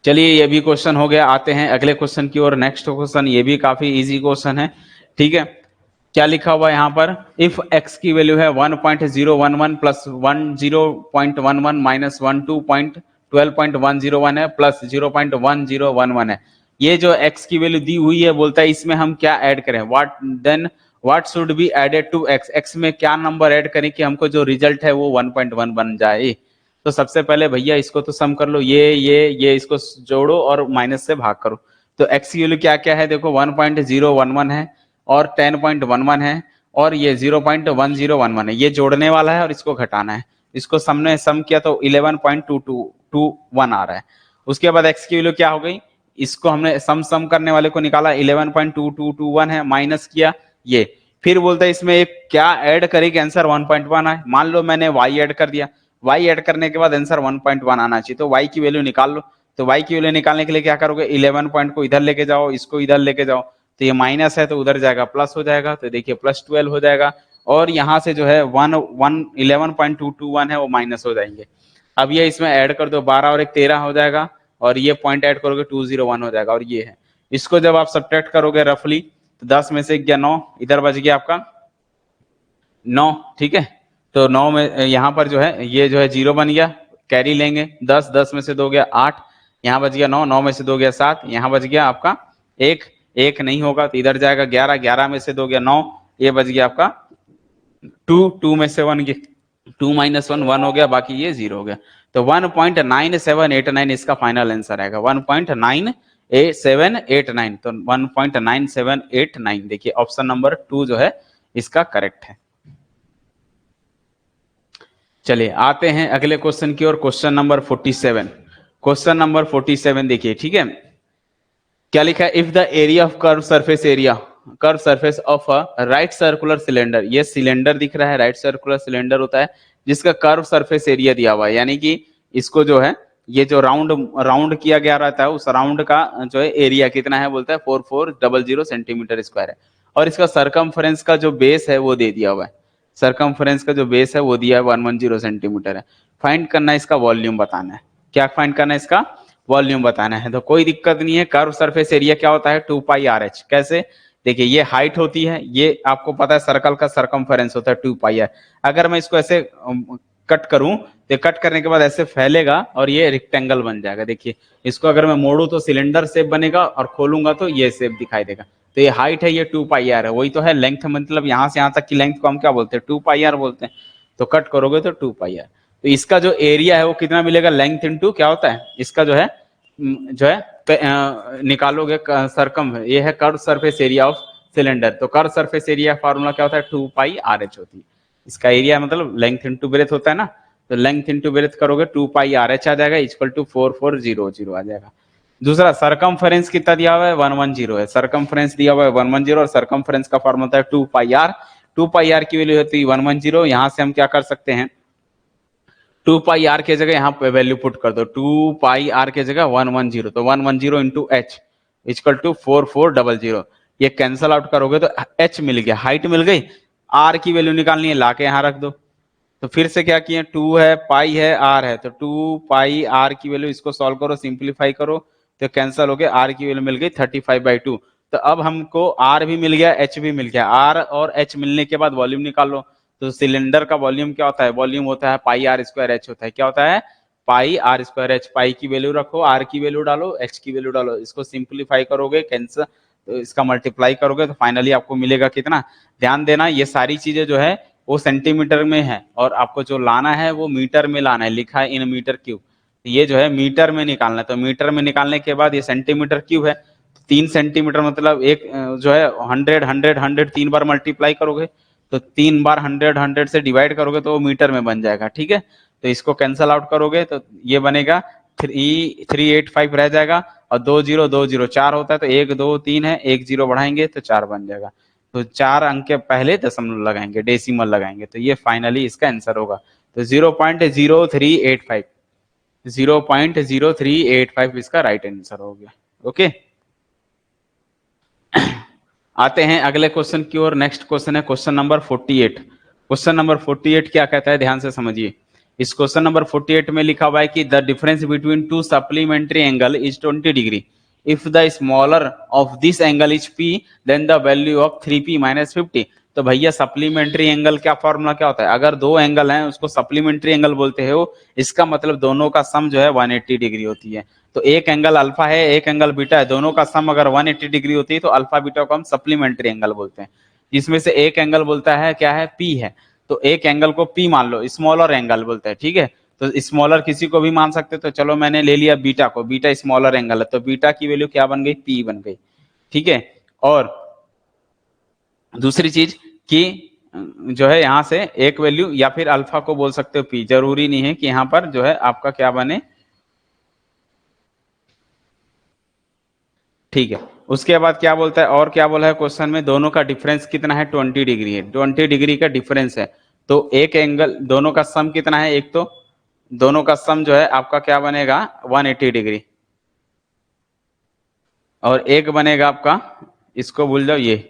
चलिए ये भी क्वेश्चन हो गया, आते हैं अगले क्वेश्चन की ओर। नेक्स्ट क्वेश्चन ये भी काफी इजी क्वेश्चन है। ठीक है, क्या लिखा हुआ है यहाँ पर, इफ x की वैल्यू है 1.011 + 10.11 माइनस 12.101 है, प्लस 0.1011 है। ये जो x की वैल्यू दी हुई है, बोलता है इसमें हम क्या ऐड करें, what should be added to x, x में क्या नंबर ऐड करें कि हमको जो रिजल्ट है वो 1.1 बन जाए। तो सबसे पहले भैया इसको तो सम कर लो, ये इसको जोड़ो और माइनस से भाग करो। तो x की वैल्यू क्या क्या है, देखो 1.011 है, और 10.11 है, और ये 0.1011 है। ये जोड़ने वाला है और इसको घटाना है। इसको सबने सम किया तो 11.2221 आ रहा है। उसके बाद x की वैल्यू क्या हो गई, इसको हमने सम करने वाले को निकाला, 11.2221 है, माइनस किया ये। फिर बोलता है इसमें एक क्या ऐड करे कि आंसर 1.1 आए। मान लो मैंने y ऐड कर दिया, y ऐड करने के बाद आंसर 1.1 आना चाहिए, तो y की वैल्यू निकाल लो। तो y की वैल्यू निकालने के लिए क्या करोगे, 11 पॉइंट को इधर लेके जाओ, इसको इधर लेके जाओ, तो ये माइनस है तो उधर जाएगा प्लस हो जाएगा, तो देखिए +12 हो जाएगा, और यहाँ से जो है 11.221 है वो माइनस हो जाएंगे। अब ये इसमें ऐड कर दो, 12 और 1 13 हो जाएगा, और ये पॉइंट ऐड करोगे 201 हो जाएगा, और ये है। इसको जब आप सब्ट्रैक्ट करोगे रफली, तो 10 में से गया 9, इधर बच गया आपका 9। ठीक है, तो 9 में यहाँ पर जो है ये जो है 0 बन गया, कैरी लेंगे, 10 में से 2 गया 8, यहाँ बच गया 9 में से 2 गया 7, यहाँ बच गया आपका 1 नहीं होगा तो इधर जाएगा 11 में से 2 गया 9, ये बच गया आपका 2 में से 1 2 माइनस 1 1 हो गया, बाकी ये 0 हो गया। तो 1.9789 इसका फाइनल आंसर आएगा, 1.9789। तो 1.9789 देखिए ऑप्शन नंबर 2 जो है इसका करेक्ट है। चलिए आते हैं अगले क्वेश्चन की ओर, क्वेश्चन नंबर 47। क्वेश्चन नंबर 47 देखिए, ठीक है, क्या लिखा है, if the area of curve surface of a right circular cylinder, ये सिलेंडर दिख रहा है, राइट सर्कुलर सिलेंडर होता है जिसका कर्व सरफेस एरिया दिया हुआ है, यानी कि इसको जो है ये जो राउंड किया गया रहता है उस राउंड का जो है एरिया कितना है, बोलता है 4400 सेंटीमीटर स्क्वायर है, और इसका सरकमफ्रेंस का जो बेस है वो दे दिया हुआ है, सरकमफ्रेंस का जो बेस है वो दिया है 110 सेंटीमीटर है। फाइंड करना है इसका वॉल्यूम बताना है। क्या फाइंड करना है इसका वॉल्यूम बताना है। तो कोई दिक्कत नहीं है, कर्व सरफेस एरिया क्या होता है 2πr(h)। कैसे, देखिए ये हाइट होती है, ये आपको पता है सर्कल का सरकमफेरेंस होता है 2πr। अगर मैं इसको ऐसे कट करूं तो कट करने के बाद ऐसे फैलेगा और ये रेक्टेंगल बन जाएगा। देखिए इसको अगर मैं मोड़ू तो सिलेंडर शेप बनेगा और खोलूंगा तो ये शेप दिखाई देगा। तो ये हाइट है, ये 2πr है, वही तो है लेंथ, मतलब यहां से यहां तक की लेंथ को हम क्या बोलते हैं 2πr बोलते हैं। तो कट करोगे तो 2πr। तो इसका जो एरिया है वो कितना मिलेगा, लेंथ इंटू क्या होता है इसका जो है निकालोगे सरकम, ये है curve surface area of cylinder. तो कर्व सरफेस एरिया फार्मूला क्या होता है 2πr(h) होती है। इसका एरिया मतलब लेंथ इंटू ब्रेथ होता है ना, तो लेंथ इंटू ब्रेथ करोगे 2πr(h) आ जाएगा, इक्वल टू 4400 आ जाएगा। दूसरा सरकमफेरेंस कितना दिया हुआ है 110 है, सरकमफेरेंस दिया हुआ है 110 और सरकमफेरेंस का फार्मूला होता है 2πr। 2πr की वैल्यू होती है 110, यहां से हम क्या कर सकते हैं 2πr के जगह यहाँ पे वैल्यू पुट कर दो, 2πr के जगह 110, तो 110 इंटू एच इक्वल टू 4400। ये कैंसल आउट करोगे तो h मिल गया, हाइट मिल गई, r की वैल्यू निकालनी है, लाके यहाँ रख दो। तो फिर से क्या किए, 2 है, पाई है, r है, तो 2πr की वैल्यू, इसको सॉल्व करो, सिंप्लीफाई करो तो कैंसल हो गया, r की वैल्यू मिल गई 35/2। तो अब हमको r भी मिल गया, h भी मिल गया, r और h मिलने के बाद वॉल्यूम निकाल लो। तो सिलेंडर का वॉल्यूम क्या होता है, वॉल्यूम होता है πr²h होता है। क्या होता है πr²h, पाई की वैल्यू रखो, r की वैल्यू डालो, h की वैल्यू डालो, इसको सिंप्लीफाई करोगे, कैंसल, तो इसका मल्टीप्लाई करोगे तो फाइनली आपको मिलेगा कितना। ध्यान देना ये सारी चीजें जो है वो सेंटीमीटर में है और आपको जो लाना है वो मीटर में लाना है, लिखा है इन मीटर क्यूब, ये जो है मीटर में निकालना है। तो मीटर में निकालने के बाद ये सेंटीमीटर क्यूब है, 3 सेंटीमीटर मतलब एक जो है 100 3 बार मल्टीप्लाई करोगे, तो 3 बार 100 से डिवाइड करोगे तो वो मीटर में बन जाएगा, ठीक है। तो इसको कैंसल आउट करोगे तो ये बनेगा 385 रह जाएगा, और 2020 4 होता है, तो 1 2 3 है, 1 0 बढ़ाएंगे तो 4 बन जाएगा। तो 4 अंक के पहले दशमलव लगाएंगे, डेसिमल लगाएंगे, तो ये फाइनली इसका आंसर होगा। तो 0.0385 0.0385 इसका राइट आंसर हो गया। ओके, आते हैं अगले क्वेश्चन की ओर। नेक्स्ट क्वेश्चन है क्वेश्चन नंबर 48। क्वेश्चन नंबर 48 क्या कहता है, ध्यान से समझिए। इस क्वेश्चन नंबर 48 में लिखा हुआ है कि the difference between two supplementary angle is 20 degree. If the smaller of this angle is p, then the value of 3p - 50। तो भैया सप्लीमेंट्री एंगल का फॉर्मूला क्या होता है, अगर दो एंगल हैं उसको सप्लीमेंट्री एंगल बोलते हो, इसका मतलब दोनों का सम जो है 180 डिग्री होती है। तो एक एंगल अल्फा है, एक एंगल बीटा है, दोनों का सम अगर 180 डिग्री होती है तो अल्फा बीटा को हम सप्लीमेंट्री एंगल बोलते हैं। जिसमें से एक एंगल बोलता है क्या है p है, तो एक एंगल को p मान लो, स्मॉलर एंगल बोलते हैं, ठीक है। तो स्मॉलर किसी को भी मान सकते, तो चलो मैंने ले लिया बीटा को, बीटा स्मॉलर एंगल है, तो बीटा की वैल्यू क्या बन गई, p बन गई, ठीक है। और दूसरी चीज कि जो है यहाँ से एक वैल्यू या फिर अल्फा को बोल सकते हो p, जरूरी नहीं है कि यहाँ पर जो है आपका क्या बने, ठीक है। उसके बाद क्या बोलता है, और क्या बोला है क्वेश्चन में, दोनों का डिफरेंस कितना है 20 डिग्री है, 20 डिग्री का डिफरेंस है। तो एक एंगल दोनों का सम कितना है, एक तो दोनों का सम जो है आपका क्या बनेगा 180 डिग्री, और एक बनेगा आपका, इसको भूल जाओ, ये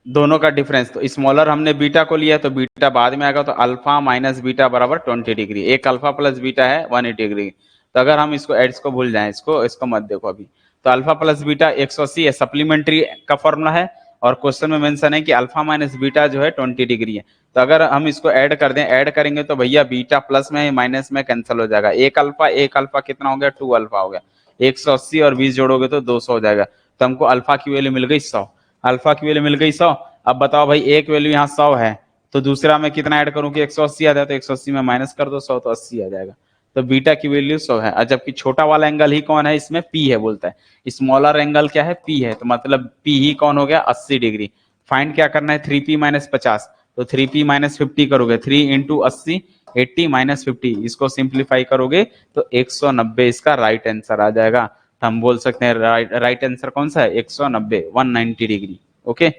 दोनों का डिफरेंस। तो स्मॉलर हमने बीटा को लिया तो बीटा बाद में आएगा, तो अल्फा माइनस बीटा बराबर 20 डिग्री, एक अल्फा प्लस बीटा है 180 डिग्री। तो अगर हम इसको एड्स को भूल जाएं, इसको मत देखो अभी, तो अल्फा प्लस बीटा 180 है, सप्लीमेंट्री का फॉर्मूला है, और क्वेश्चन में मेंशन है कि अल्फा माइनस बीटा जो है 20 डिग्री है। तो अगर हम इसको ऐड कर दें, ऐड करेंगे तो भैया बीटा प्लस में माइनस में कैंसिल हो जाएगा, एक अल्फा कितना हो गया 2 अल्फा हो गया, 180 और 20 जोड़ोगे तो 200 हो जाएगा। तो हमको अल्फा की वैल्यू मिल गई 100, अल्फा की वैल्यू मिल गई 100। अब बताओ भाई, एक वैल्यू यहाँ 100 है तो दूसरा में कितना ऐड करूं कि 180 आ जाए, तो 180 में माइनस कर दो 100 तो 80 आ जाएगा। तो बीटा की वैल्यू 100 है। और जबकि छोटा वाला एंगल ही कौन है, इसमें पी है बोलता है, स्मॉलर एंगल क्या है, पी है, तो मतलब पी ही कौन हो गया 80 डिग्री। फाइंड क्या करना है, 3p माइनस 50, तो 3p माइनस 50 करोगे, 3 इंटू 80 80 माइनस 50, इसको सिंप्लीफाई करोगे तो 190 इसका राइट आंसर आ जाएगा। तो हम बोल सकते हैं राइट आंसर कौन सा है, 190, 190 डिग्री। ओके,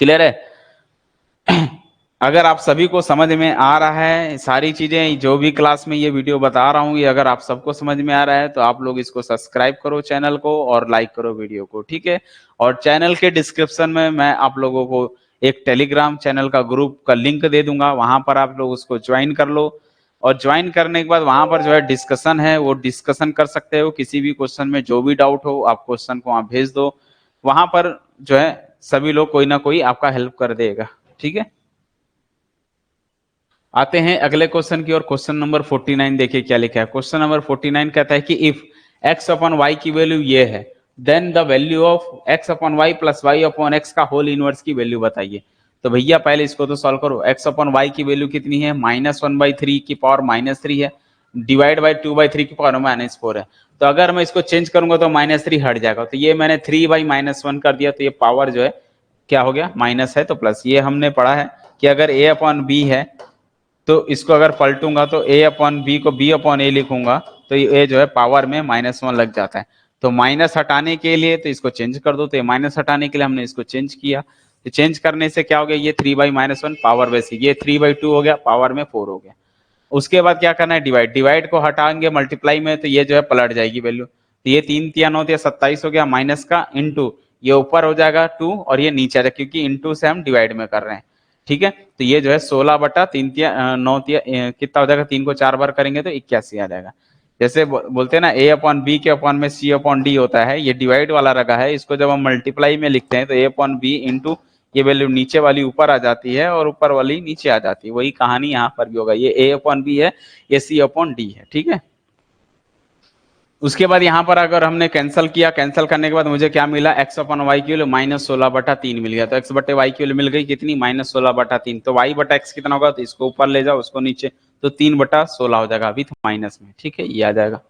क्लियर है। अगर आप सभी को समझ में आ रहा है सारी चीजें, जो भी क्लास में ये वीडियो बता रहा हूँ, ये अगर आप सबको समझ में आ रहा है तो आप लोग इसको सब्सक्राइब करो चैनल को और लाइक करो वीडियो को, ठीक है। और चैनल के डिस्क्रिप्शन में मैं आप लोगों को एक टेलीग्राम चैनल का ग्रुप का लिंक दे दूंगा, वहां पर आप लोग उसको ज्वाइन कर लो। और ज्वाइन करने के बाद वहां पर जो है डिस्कशन है वो डिस्कशन कर सकते हो, किसी भी क्वेश्चन में जो भी डाउट हो आप क्वेश्चन को वहां भेज दो, वहां पर जो है सभी लोग कोई ना कोई आपका हेल्प कर देगा, ठीक है। आते हैं अगले क्वेश्चन की ओर। क्वेश्चन नंबर 49 देखिए क्या लिखा है। क्वेश्चन नंबर 49 कहता है कि इफ x अपॉन वाई की वैल्यू ये है, then the value of x upon y plus y upon x का होल इनवर्स की वैल्यू बताइए। तो भैया पहले इसको तो सॉल्व करो। x अपॉन वाई की वैल्यू कितनी है, -1/3 की पावर -3 है, डिवाइड बाई 2/3 की पावर -4 है। तो अगर मैं इसको चेंज करूंगा तो -3 हट जाएगा, तो ये मैंने 3/-1 कर दिया, तो ये पावर जो है क्या हो गया, माइनस है तो प्लस। ये हमने पढ़ा है कि अगर a अपॉन बी है तो इसको अगर पलटूंगा तो a अपॉन बी को b अपॉन ए लिखूंगा, तो ये जो है पावर में -1 लग जाता है। तो माइनस हटाने के लिए तो इसको चेंज कर दो, तो ये माइनस हटाने के लिए हमने इसको चेंज किया। तो चेंज करने से क्या हो गया, ये 3/-1 पावर वैसे, ये 3/2 हो गया, पावर में 4 हो गया। उसके बाद क्या करना है, डिवाइड, डिवाइड को हटाएंगे मल्टीप्लाई में, तो ये जो है पलट जाएगी वैल्यू। तो ये 3×3=9=27 हो गया, माइनस का इंटू, ये ऊपर हो जाएगा 2 और ये नीचे आ जाएगा, क्योंकि इंटू से हम डिवाइड में कर रहे हैं, ठीक है। तो ये जो है 16/3 कितना हो जाएगा, 3 को 4 बार करेंगे तो 81 आ जाएगा। जैसे बोलते हैं ना a अपॉन बी के अपॉन में c अपॉन डी होता है, ये डिवाइड वाला रखा है, इसको जब हम मल्टीप्लाई में लिखते हैं तो a अपॉन बी इंटू ये वैल्यू नीचे वाली ऊपर आ जाती है और ऊपर वाली नीचे आ जाती है। वही कहानी यहाँ पर भी होगा, ये a अपॉन बी है, ये c अपॉन डी है, ठीक है। उसके बाद यहाँ पर अगर हमने कैंसिल किया, कैंसिल करने के बाद मुझे क्या मिला, x अपॉन वाई की वैल्यू -16/3 मिल गया। तो x बटे वाई की वैल्यू मिल गई कितनी, -16/3। तो y बटा x कितना होगा, तो इसको ऊपर ले जाओ उसको नीचे, तो 3/16 हो जाएगा विथ माइनस में, ठीक है, ये आ जाएगा।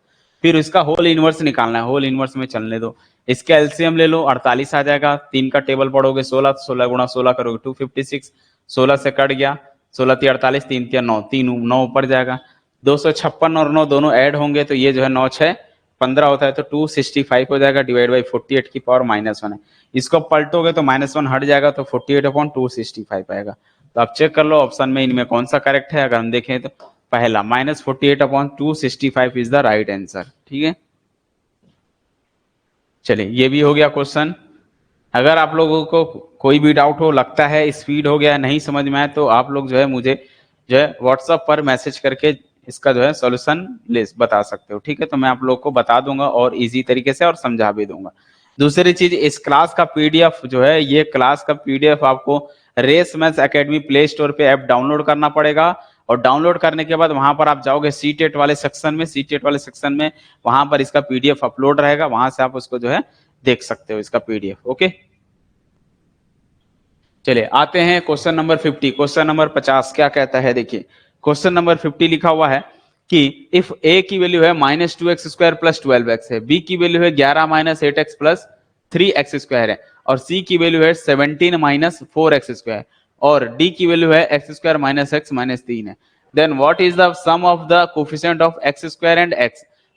फिर इसका होल इनवर्स निकालना है, होल इनवर्स में चलने दो। इसका एलसीएम ले लो, 48 आ जाएगा। 3 का टेबल पढ़ोगे 16, 16 गुणा 16 करोगे 256, 16 से कट गया, 16 × 48, 3 × 9, 9 ऊपर जाएगा। 256 और 9 दोनों ऐड होंगे तो ये जो है 9 6 15 होता है, तो 265 हो जाएगा, डिवाइड बाई 48 की पावर -1 है। इसको पलटोगे तो -1 हट जाएगा, तो 48/265 आएगा। तो आप चेक कर लो ऑप्शन में इनमें कौन सा करेक्ट है। अगर हम देखें तो पहला -48/265 इज द राइट आंसर, ठीक है। चलिए ये भी हो गया क्वेश्चन। अगर आप लोगों को कोई भी डाउट हो, लगता है स्पीड हो गया, नहीं समझ में आया, तो आप लोग जो है मुझे जो है व्हाट्सएप पर मैसेज करके इसका जो है सॉल्यूशन ले बता सकते हो, ठीक है। तो मैं आप लोग को बता दूंगा और इजी तरीके से और समझा भी दूंगा। दूसरी चीज, इस क्लास का पीडीएफ जो है, ये क्लास का पीडीएफ आपको race maths academy play store पे ऐप डाउनलोड करना पड़ेगा। और डाउनलोड करने के बाद वहां पर आप जाओगे सीटेट वाले सेक्शन में, सीटेट वाले सेक्शन में वहां पर इसका पीडीएफ अपलोड रहेगा, वहां से आप उसको जो है देख सकते हो इसका पीडीएफ, ओके। चलिए आते हैं क्वेश्चन नंबर 50। क्वेश्चन नंबर 50 क्या कहता है, देखिए क्वेश्चन नंबर 50 लिखा हुआ है कि इफ a की वैल्यू है -2x² + 12x है, b की वैल्यू है 11 - 8x + 3x² है, और c की वैल्यू है 17 - 4x² और d की वैल्यू है x² - x - 3 है, then what is the sum of the coefficient of x² and x।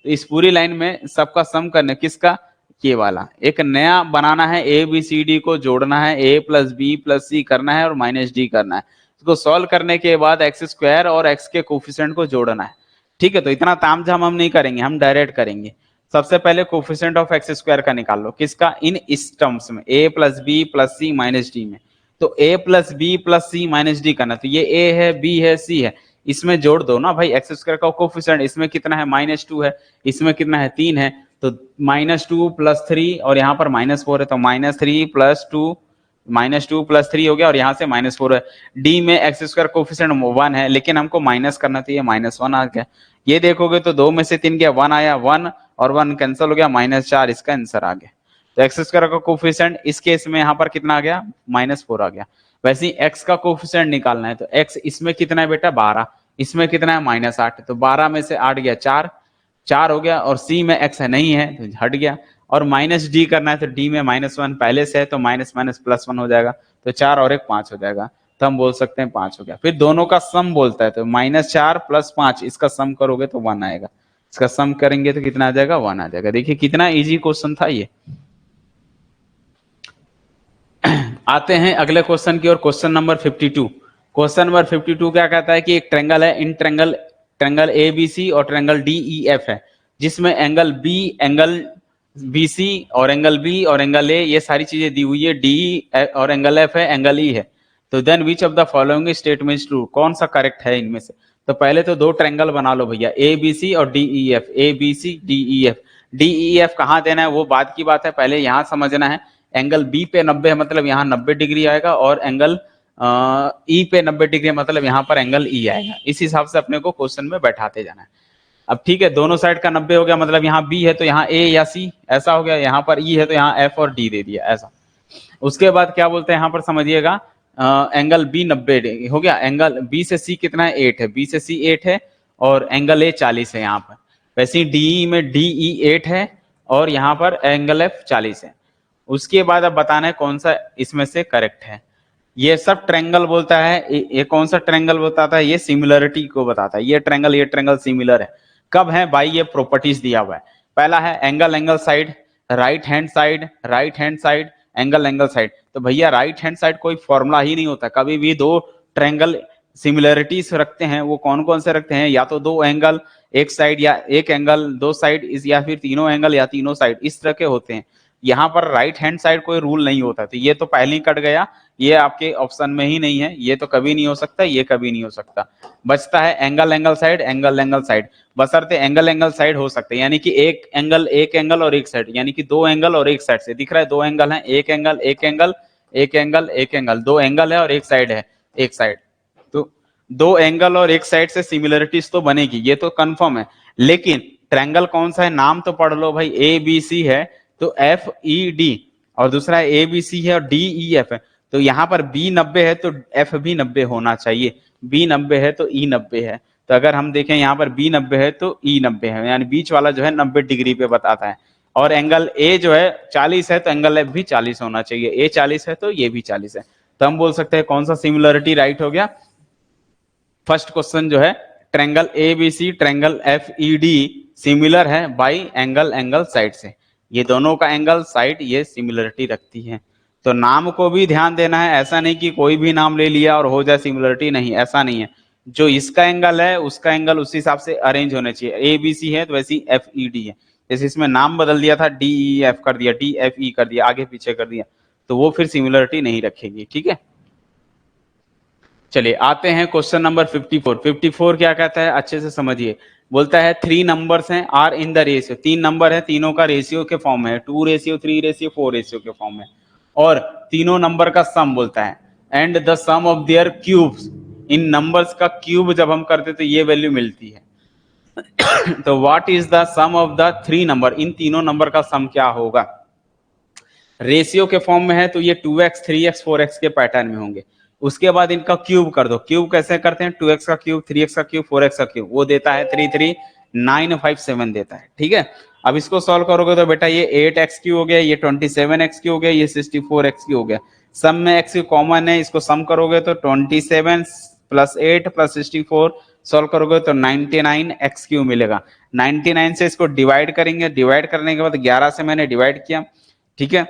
तो इस पूरी लाइन में सबका सम करना, किसका, ये वाला एक नया बनाना है, ए बी सी डी को जोड़ना है, a + b + c करना है और -d करना है। इसको सॉल्व करने के बाद x² और x के कोफिशिएंट को जोड़ना है, ठीक है। तो इतना तामझाम हम नहीं करेंगे, हम डायरेक्ट करेंगे। सबसे पहले कोफिशिएंट ऑफ x² का निकाल लो, किसका, इन इस टर्म्स में a + b + c - d में। तो a + b + c - d करना, तो ये a है, b है, c है, इसमें जोड़ दो ना भाई। x² का कोफिशिएंट इसमें कितना है, -2 है, इसमें कितना है, 3 है, तो -2 + 3 और यहाँ पर -4 है, तो -3 + 2 -2 + 3 हो गया, और यहाँ से -4 है। डी में x² कोफिशिएंट 1 है, लेकिन हमको माइनस करना चाहिए, -1 आ गया। ये देखोगे तो 2 में से 3 गया, 1 आया, 1 और 1 कैंसिल हो गया, -4 इसका आंसर आ गया, तो एक्स स्क्वायर का कोफिशिएंट इस केस में यहाँ पर कितना आ गया, -4 आ गया। वैसे ही एक्स का कोफिशिएंट निकालना है तो एक्स इसमें कितना है बेटा 12, इसमें कितना है -8, तो 12 में से 8 गया 4 हो गया, और सी में एक्स है नहीं है तो हट गया। और माइनस डी करना है तो डी में -1 पहले से है तो माइनस माइनस +1 हो जाएगा, तो 4 और 1 5 हो जाएगा, तो हम बोल सकते हैं 5 हो गया। फिर दोनों का सम बोलता है तो -4 + 5 इसका सम करोगे तो 1 आएगा, इसका सम करेंगे तो कितना आ जाएगा 1 आ जाएगा। देखिए कितना इजी क्वेश्चन था ये। आते हैं अगले क्वेश्चन की ओर, क्वेश्चन नंबर 52। क्वेश्चन नंबर 52 क्या कहता है कि एक ट्रेंगल है, in triangle A B C और ट्रेंगल डी ई एफ है, जिसमें angle B, angle B C और एंगल बी और एंगल ए ये सारी चीजें दी हुई है, डी और एंगल एफ है, एंगल ई है। तो then which of the following statement is true, कौन सा करेक्ट है इनमें से। तो पहले तो दो ट्रेंगल बना लो भैया, ए बी सी और D E F, A B C D E F. D E F कहाँ देना है वो बाद की बात है, पहले यहाँ समझना है। एंगल बी पे 90 है मतलब यहाँ 90 डिग्री आएगा, और एंगल ई पे 90 डिग्री मतलब यहाँ पर एंगल ई आएगा। इस हिसाब से अपने को क्वेश्चन में बैठाते जाना है। अब ठीक है, दोनों साइड का 90 हो गया मतलब यहाँ बी है तो यहाँ ए या सी ऐसा हो गया, यहाँ पर ई है तो यहाँ एफ और डी दे दिया ऐसा। उसके बाद क्या बोलते हैं यहाँ पर समझिएगा, एंगल बी 90 हो गया, एंगल बी से सी कितना है 8 है, बी से सी 8 है, और एंगल ए 40 है यहाँ पर। वैसे ही डी में डी ई 8 है और यहाँ पर एंगल एफ 40 है। उसके बाद अब बताना है कौन सा इसमें से करेक्ट है। ये सब ट्रेंगल बोलता है, ये कौन सा ट्रेंगल बताता है, ये सिमिलरिटी को बताता है। ये ट्रेंगल सिमिलर है कब है भाई, ये प्रॉपर्टीज दिया हुआ है। पहला है angle side, right hand side, angle side. तो भैया राइट हैंड साइड कोई फॉर्मूला ही नहीं होता, कभी भी दो ट्रेंगल सिमिलरिटीज रखते हैं वो कौन कौन से रखते हैं, या तो दो एंगल एक साइड, या एक एंगल दो साइड, या फिर तीनों एंगल या तीनों साइड, इस तरह के होते हैं। यहाँ पर राइट हैंड साइड कोई रूल नहीं होता, तो ये तो पहले ही कट गया, ये आपके ऑप्शन में ही नहीं है, ये तो कभी नहीं हो सकता, ये कभी नहीं हो सकता। बचता है एंगल साइड, बशर्ते एंगल साइड हो सकते हैं, यानी कि एक एंगल और एक साइड, यानी कि दो एंगल और एक साइड से दिख रहा है, दो एंगल है, एक एंगल, दो एंगल है और एक साइड है, एक साइड। तो दो एंगल और एक साइड से सिमिलरिटीज तो बनेगी, ये तो कंफर्म है। लेकिन ट्रायंगल कौन सा है नाम तो पढ़ लो भाई, ए बी सी है तो एफ ई डी, और दूसरा ए बी सी है और डी ई एफ है। तो यहाँ पर बी 90 है तो एफ भी 90 होना चाहिए, बी 90 है तो ई 90 है। तो अगर हम देखें यहाँ पर बी 90 है तो ई 90 है, यानी बीच वाला जो है 90 डिग्री पे बताता है। और एंगल ए जो है 40 है तो एंगल एफ भी 40 होना चाहिए, ए 40 है तो ये भी 40 है। तो हम बोल सकते हैं कौन सा सिमिलरिटी राइट हो गया, फर्स्ट क्वेश्चन जो है triangle A B C triangle F E D similar है बाई एंगल साइड से, ये दोनों का एंगल साइड ये सिमिलरिटी रखती है। तो नाम को भी ध्यान देना है, ऐसा नहीं कि कोई भी नाम ले लिया और हो जाए सिमिलरिटी, नहीं ऐसा नहीं है। जो इसका एंगल है उसका एंगल उस हिसाब से अरेंज होने चाहिए, ए बी सी है तो वैसे एफ ई डी है, जैसे इसमें नाम बदल दिया था डी ई एफ कर दिया, डी एफ ई कर दिया, आगे पीछे कर दिया, तो वो फिर सिमिलरिटी नहीं रखेगी। ठीक है, चलिए आते हैं क्वेश्चन नंबर 54। 54 क्या कहता है अच्छे से समझिए, बोलता है 3 नंबर्स हैं are in the ratio, 3 number है तीनों का रेशियो के फॉर्म है, 2:3:4 के फॉर्म है, और तीनों नंबर का सम बोलता है, and the sum of their cubes, इन नंबर्स का क्यूब जब हम करते तो ये वैल्यू मिलती है। तो what is the sum of the 3 number, इन तीनों नंबर का सम क्या होगा। रेशियो के फॉर्म में है तो ये 2x 3x 4x के पैटर्न में होंगे। उसके बाद इनका क्यूब कर दो, क्यूब कैसे करते हैं, 2x का क्यूब 3x का क्यूब 4x का क्यूब, वो देता है 33957 देता है। ठीक है, अब इसको सॉल्व करोगे तो बेटा ये 8x क्यू हो गया, ये 27x क्यू हो गया, ये 64x क्यू हो गया। सम में x कॉमन है, इसको सम करोगे तो 27 + 8 + 64 सॉल्व करोगे तो 99x क्यू मिलेगा। 99 से इसको डिवाइड करेंगे, डिवाइड करने के बाद 11 से मैंने डिवाइड किया, ठीक है,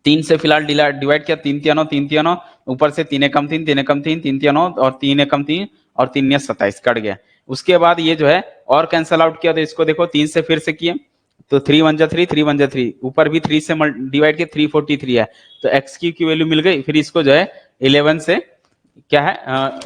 3 से फिलहाल डिवाइड किया, 3 3 9 3 3 9, ऊपर से 3 कम 3 3 कम 3 3 3 9 और 3 कम 3 और 3 27 कट गया। उसके बाद ये जो है और कैंसल आउट किया तो इसको देखो 3 से फिर से किए तो 3 1 जा 3 3 1 जा 3, ऊपर भी 3 से डिवाइड किया 343 है, तो एक्स की वैल्यू मिल गई। फिर इसको जो है 11 से क्या है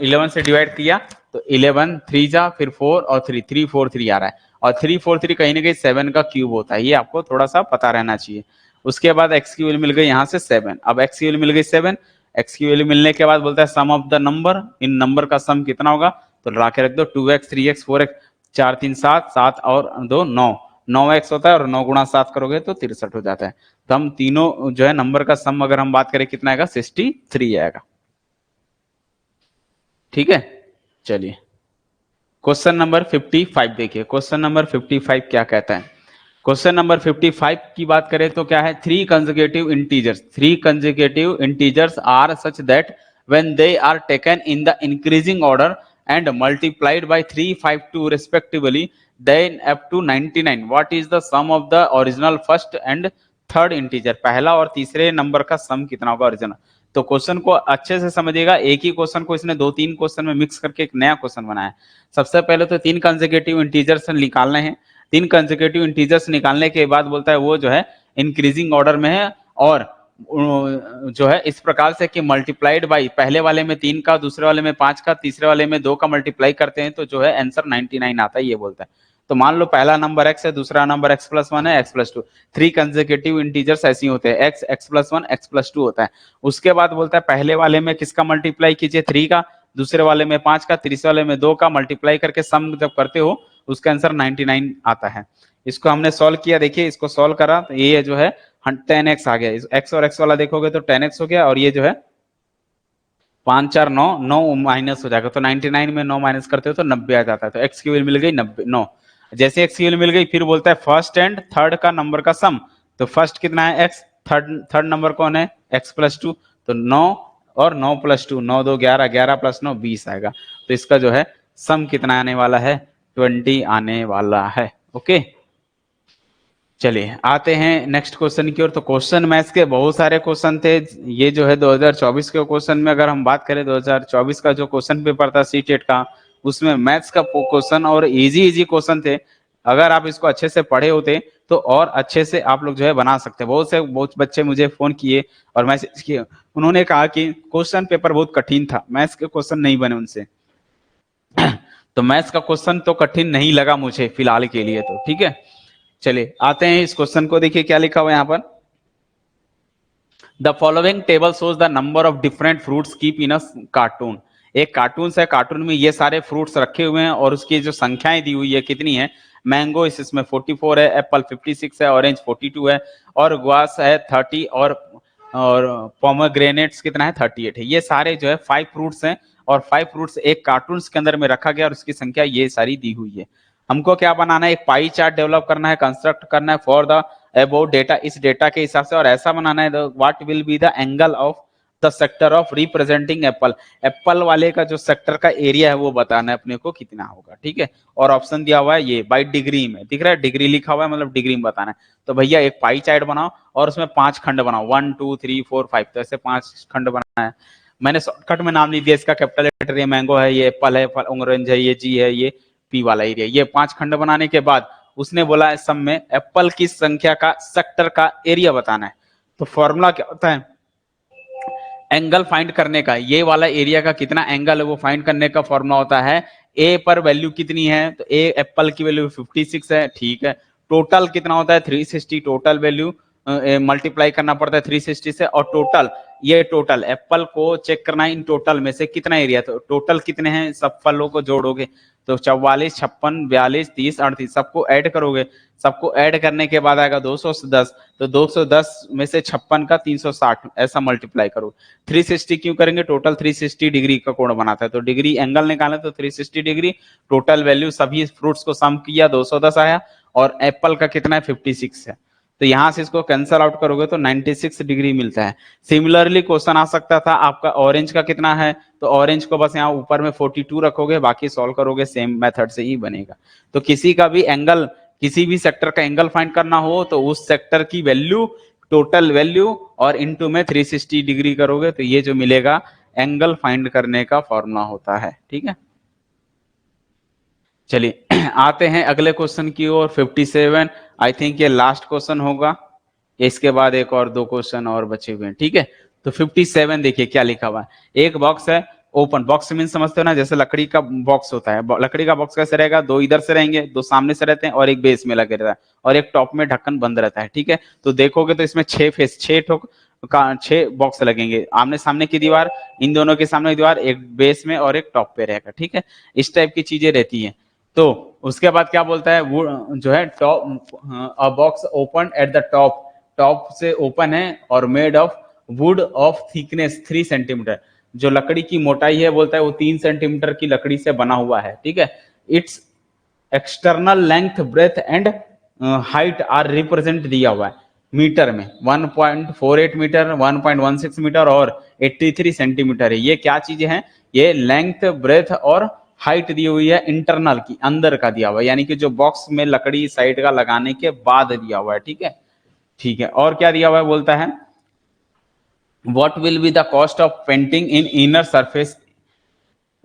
11 से डिवाइड किया तो 11 3 जा फिर 4 और 3 343 आ रहा है, और 343 कहीं ना कहीं 7 का क्यूब होता है, ये आपको थोड़ा सा पता रहना चाहिए। उसके बाद एक्स की वैल्यू मिल गई यहाँ से 7, अब एक्स की वैल्यू मिल गई 7, एक्स की वैल्यू मिलने के बाद बोलता है सम ऑफ द नंबर, इन नंबर का सम कितना होगा, तो ला के रख दो 2x 3x 4x 4 3 7 7 और 2 9, 9x होता है और 9 गुणा 7 करोगे तो 63 हो जाता है। तो हम तीनों जो है नंबर का सम अगर हम बात करें कितना आएगा, 63 आएगा। ठीक है, चलिए क्वेश्चन नंबर 55 देखिए। क्वेश्चन नंबर 55 क्या कहता है? क्वेश्चन नंबर 55 की बात करें तो क्या है, three consecutive integers are such that when they are taken in the increasing order and multiplied by 3, 5, 2 respectively then up to 99 what is the sum of the original first and third integer? पहला और तीसरे number का sum कितना होगा original? तो question को अच्छे से समझिएगा, एक ही क्वेश्चन को इसने 2-3 क्वेश्चन में मिक्स करके एक नया क्वेश्चन बनाया है। सबसे पहले तो 3 कंसेक्यूटिव इंटीजर्स निकालने हैं। 3 कंसेक्यूटिव इंटीजर्स निकालने के बाद बोलता है वो जो है इंक्रीजिंग ऑर्डर में है और जो है इस प्रकार से कि मल्टीप्लाइड बाई पहले वाले में 3 का, दूसरे वाले में 5 का, तीसरे वाले में 2 का मल्टीप्लाई करते हैं तो जो है आंसर 99 आता है, ये बोलता है। तो मान लो पहला नंबर x है, दूसरा नंबर x+1 है, x+2, 3 कंसेक्यूटिव इंटीजर्स ऐसे ही होते हैं, x, x+1, x+2 होता है। उसके बाद बोलता है पहले वाले में किसका मल्टीप्लाई कीजिए, 3 का, दूसरे वाले में 5 का, तीसरे वाले में 2 का, मल्टीप्लाई करके सम जब करते हो उसका आंसर 99 आता है। इसको हमने सॉल्व किया, देखिए इसको सॉल्व करा तो ये जो है 10x आ गया। x और x वाला देखोगे तो 10x हो गया और ये जो है 5 4 9 9 माइनस हो जाएगा, तो 99 में 9 माइनस करते हो तो 90 आ जाता है। तो x की वैल्यू मिल गई 90 9। जैसे x की वैल्यू मिल गई फिर बोलता है फर्स्ट एंड थर्ड का नंबर का सम। तो फर्स्ट कितना है x, थर्ड नंबर कौन है x+2, तो 9 और 9 + 2 9 2 11 11 + 9 20 आएगा। तो इसका जो है सम कितना आने वाला है, 20 आने वाला है। ओके, चलिए आते हैं नेक्स्ट क्वेश्चन की ओर। तो क्वेश्चन मैथ्स के बहुत सारे क्वेश्चन थे। ये जो है 2024 के क्वेश्चन में अगर हम बात करें, 2024 का जो क्वेश्चन पेपर था सीटेट का, उसमें मैथ्स का क्वेश्चन और इजी क्वेश्चन थे। अगर आप इसको अच्छे से पढ़े होते तो और अच्छे से आप लोग जो है बना सकते। बहुत बच्चे मुझे फोन किए और मैसेज किए, उन्होंने कहा कि क्वेश्चन पेपर बहुत कठिन था, मैथ्स के क्वेश्चन नहीं बने उनसे। तो मैथ्स का क्वेश्चन तो कठिन नहीं लगा मुझे फिलहाल के लिए, तो ठीक है। चलिए आते हैं इस क्वेश्चन को, देखिए क्या लिखा हुआ है यहाँ पर। The following table shows the number of different fruits keep in a cartoon. एक कार्टून है, कार्टून में ये सारे फ्रूट्स रखे हुए हैं और उसकी जो संख्याएं दी हुई है कितनी है। मैंगो इसमें 44 है, एप्पल 56 है, ऑरेंज 42 है और ग्वास है 30 और पोमेग्रेनेट्स कितना है 38 है। ये सारे जो है 5 फ्रूट्स हैं और 5 फ्रूट्स एक कार्टून के अंदर में रखा गया और उसकी संख्या ये सारी दी हुई है। हमको क्या बनाना है, एक पाई चार्ट डेवलप करना है, कंस्ट्रक्ट करना है फॉर द अबाउट डेटा, इस डेटा के हिसाब से, और ऐसा बनाना है what will be the angle of the sector of representing Apple. Apple वाले का जो सेक्टर का एरिया है वो बताना है अपने को कितना होगा, ठीक है। और ऑप्शन दिया हुआ है ये बाई डिग्री में, दिख रहा है डिग्री लिखा हुआ है, मतलब डिग्री में बताना है। तो भैया एक पाई चार्ट बनाओ और उसमें 5 खंड बनाओ, 1 2 3 4 5, तो ऐसे 5 खंड बनाना है। मैंने शॉर्टकट में नाम लिख दिया इसका, कैपिटल लेटर ये मैंगो है, ये एप्पल है, ऑरेंज है, ये जी है, ये पी वाला एरिया। ये 5 खंड बनाने के बाद उसने बोला है सब में एप्पल की संख्या का सेक्टर का एरिया बताना है। तो फॉर्मूला क्या होता है, एंगल फाइंड करने का, ये वाला एरिया का कितना एंगल है वो फाइंड करने का फॉर्मूला होता है ए पर वैल्यू कितनी है, तो ए एप्पल की वैल्यू 56 है, ठीक है। टोटल कितना होता है 360, टोटल वैल्यू मल्टीप्लाई करना पड़ता है 360 से, और टोटल ये टोटल एप्पल को चेक करना है इन टोटल में से कितना एरिया, तो टोटल कितने हैं सब फलों को जोड़ोगे तो 44 56 42 30 38 सबको ऐड करोगे, सबको ऐड करने के बाद आएगा 210, तो 210 में से 56 का 360 ऐसा मल्टीप्लाई करो। 360 क्यों करेंगे, टोटल 360 डिग्री का कोण बनाता है, तो डिग्री एंगल निकाले तो 360 डिग्री। टोटल वैल्यू सभी फ्रूट्स को सम किया 210 आया और एप्पल का कितना है 56 है, तो यहां से इसको कैंसल आउट करोगे तो 96 डिग्री मिलता है। सिमिलरली क्वेश्चन आ सकता था आपका ऑरेंज का कितना है, तो ऑरेंज को बस यहाँ ऊपर में 42 रखोगे, बाकी सॉल्व करोगे सेम मेथड से ही बनेगा। तो किसी का भी एंगल, किसी भी सेक्टर का एंगल फाइंड करना हो तो उस सेक्टर की वैल्यू, टोटल वैल्यू और इनटू में 360 डिग्री करोगे तो ये जो मिलेगा एंगल फाइंड करने का फॉर्मूला होता है, ठीक है। चलिए आते हैं अगले क्वेश्चन की ओर, 57। आई थिंक ये लास्ट क्वेश्चन होगा, इसके बाद एक और 2 क्वेश्चन और बचे हुए हैं, ठीक है। तो 57 देखिए क्या लिखा हुआ है। एक बॉक्स है, ओपन बॉक्स मीन समझते हो ना, जैसे लकड़ी का बॉक्स होता है। लकड़ी का बॉक्स कैसे रहेगा, 2 इधर से रहेंगे, 2 सामने से रहते हैं और एक बेस में लगे रहता है और एक टॉप में ढक्कन बंद रहता है, ठीक है। तो देखोगे तो इसमें 6 फेस 6 बॉक्स लगेंगे, आमने सामने की दीवार, इन दोनों के सामने की दीवार, एक बेस में और एक टॉप पे रहेगा, ठीक है। इस टाइप की चीजें रहती है। तो उसके बाद क्या बोलता है, वो जो है top, a box open at the top, top से ओपन है और made of would of thickness 3 centimetre, जो लकड़ी की मोटाई है बोलता है वो 3 सेंटीमीटर की लकड़ी से बना हुआ है, ठीक है। Its external length breadth and height are represent दिया हुआ है मीटर में, 1.48 मीटर, 1.16 मीटर और 83 सेंटीमीटर है। ये क्या चीजें हैं, ये लेंथ ब्रेथ और हाइट दी हुई है इंटरनल की, अंदर का दिया हुआ है, यानी कि जो बॉक्स में लकड़ी साइड का लगाने के बाद दिया हुआ है, ठीक है। ठीक है, और क्या दिया हुआ है, बोलता है what will be the cost of painting in inner surface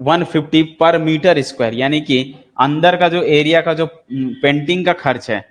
150 पर मीटर स्क्वायर, यानी कि अंदर का जो एरिया का जो पेंटिंग का खर्च है,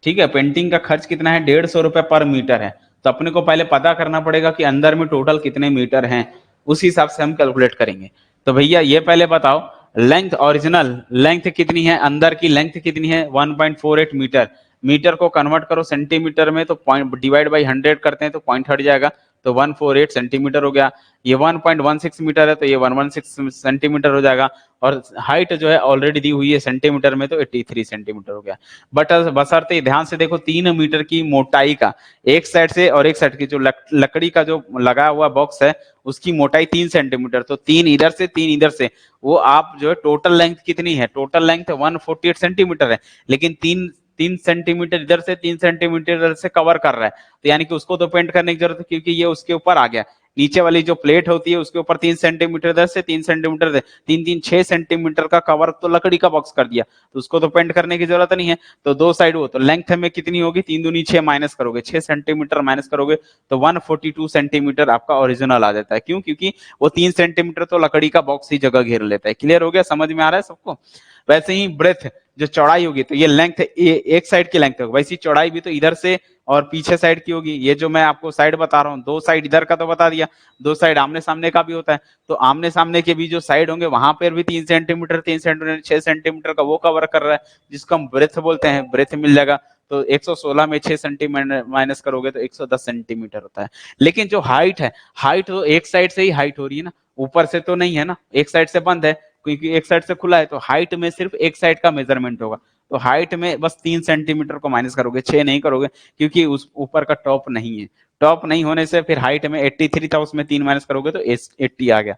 ठीक है, पेंटिंग का खर्च कितना है, 150 रुपए पर मीटर है। तो अपने को पहले पता करना पड़ेगा कि अंदर में टोटल कितने मीटर हैं, उस हिसाब से हम कैलकुलेट करेंगे। तो भैया ये पहले बताओ, लेंथ ओरिजिनल लेंथ कितनी है, अंदर की लेंथ कितनी है, 1.48 मीटर। मीटर को कन्वर्ट करो सेंटीमीटर में, तो पॉइंट डिवाइड बाई 100 करते हैं तो पॉइंट हट जाएगा, तो 148 सेंटीमीटर हो गया। ये 1.16 मीटर है तो ये 116 सेंटीमीटर हो जाएगा, और हाइट जो है ऑलरेडी दी हुई है सेंटीमीटर में, तो 83 सेंटीमीटर हो गया। बट बशर्ते ध्यान से देखो, 3 मीटर की मोटाई का, एक साइड से और एक साइड की जो लकड़ी का जो लगा हुआ बॉक्स है उसकी मोटाई 3 सेंटीमीटर, तो 3 इधर से 3 इधर से, वो आप जो है टोटल लेंथ कितनी है, टोटल लेंथ 148 सेंटीमीटर है, लेकिन 3 सेंटीमीटर इधर से 3 सेंटीमीटर इधर से कवर कर रहा है, तो यानी कि उसको तो पेंट करने की जरूरत है, क्योंकि ये उसके ऊपर आ गया। नीचे वाली जो प्लेट होती है उसके ऊपर 3 सेंटीमीटर इधर से 3 सेंटीमीटर इधर, 3 3 6 सेंटीमीटर का कवर तो लकड़ी का बॉक्स कर दिया, तो उसको तो पेंट करने की जरूरत नहीं है। तो दो साइड वो तो लेंथ में कितनी होगी, 3 दूनी 6 माइनस करोगे, 6 सेंटीमीटर माइनस करोगे तो 142 सेंटीमीटर आपका ओरिजिनल आ जाता है। क्यों, क्योंकि वो 3 सेंटीमीटर तो लकड़ी का बॉक्स ही जगह घेर लेता है। क्लियर हो गया, समझ में आ रहा है सबको। वैसे ही ब्रेथ जो चौड़ाई होगी, तो ये लेंथ एक साइड की लेंथ होगी, वैसी चौड़ाई भी तो इधर से और पीछे साइड की होगी। ये जो मैं आपको साइड बता रहा हूँ, दो साइड इधर का तो बता दिया, दो साइड आमने सामने का भी होता है, तो आमने सामने के भी जो साइड होंगे वहां पर भी 3 सेंटीमीटर 3 सेंटीमीटर 6 सेंटीमीटर का वो कवर कर रहा है, जिसको हम ब्रेथ बोलते हैं, ब्रेथ मिल जाएगा। तो 116 में 6 सेंटीमीटर माइनस करोगे तो 110 सेंटीमीटर होता है। लेकिन जो हाइट है, हाइट तो एक साइड से ही हाइट हो रही है ना, ऊपर से तो नहीं है ना, एक साइड से बंद है, क्योंकि एक साइड से खुला है, तो हाइट में सिर्फ एक साइड का मेजरमेंट होगा। तो हाइट में बस 3 सेंटीमीटर को माइनस करोगे, 6 नहीं करोगे, क्योंकि उस ऊपर का टॉप नहीं है। टॉप नहीं होने से फिर हाइट में 83 था, उसमें 3 माइनस करोगे तो 80 आ गया।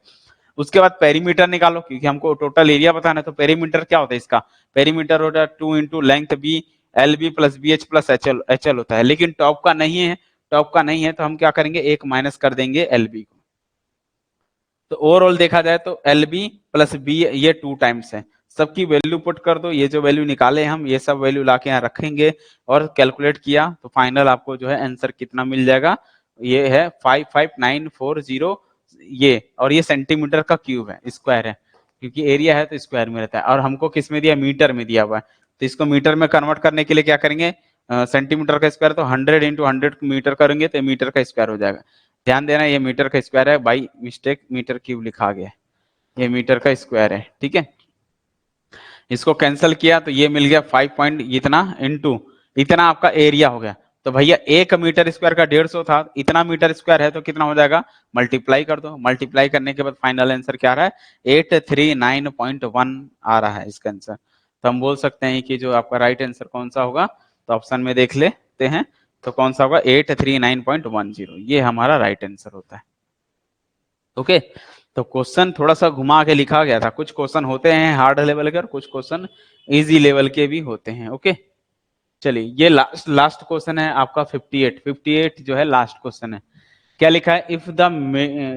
उसके बाद पेरीमीटर निकालो, क्योंकि हमको टोटल एरिया बताना है। तो पेरीमीटर क्या होता है इसका, पेरीमीटर होता है 2 into length b, l b plus b h plus h l होता है, लेकिन टॉप का नहीं है, टॉप का नहीं है तो हम क्या करेंगे, एक माइनस कर देंगे एल बी को। तो ओवरऑल देखा जाए तो एल बी प्लस बी ये 2 टाइम्स है। सबकी वैल्यू पुट कर दो, ये जो वैल्यू निकाले हम ये सब वैल्यू लाके यहाँ रखेंगे और कैलकुलेट किया तो फाइनल आपको जो है आंसर कितना मिल जाएगा, ये है 55940, ये, और ये सेंटीमीटर का क्यूब है, स्क्वायर है, क्योंकि एरिया है तो स्क्वायर में रहता है, और हमको किस में दिया, मीटर में दिया हुआ है। तो इसको मीटर में कन्वर्ट करने के लिए क्या करेंगे, सेंटीमीटर का स्क्वायर तो 100 इंटू 100 मीटर करेंगे तो मीटर का स्क्वायर हो जाएगा। ध्यान देना, ये मीटर का स्क्वायर है, बाई मिस्टेक मीटर क्यूब लिखा गया है, ये मीटर का स्क्वायर है, ठीक है। इसको कैंसिल किया तो ये मिल गया 5 पॉइंट इतना इंटू इतना आपका एरिया हो गया। तो भैया 1 मीटर स्क्वायर का 150 था, इतना मीटर स्क्वायर है तो कितना हो जाएगा, मल्टीप्लाई कर दो। मल्टीप्लाई करने के बाद फाइनल आंसर क्या आ रहा है, 839.1 आ रहा है इसका आंसर। तो हम बोल सकते हैं कि जो आपका राइट आंसर कौन सा होगा, तो ऑप्शन में देख लेते हैं, तो कौन सा होगा, 839.10, ये हमारा राइट आंसर होता है। ओके, तो क्वेश्चन थोड़ा सा घुमा के लिखा गया था, कुछ क्वेश्चन होते हैं हार्ड लेवल के और कुछ क्वेश्चन इजी लेवल के भी होते हैं। ओके, चलिए ये लास्ट क्वेश्चन है आपका 58 जो है लास्ट क्वेश्चन है। क्या लिखा है, इफ द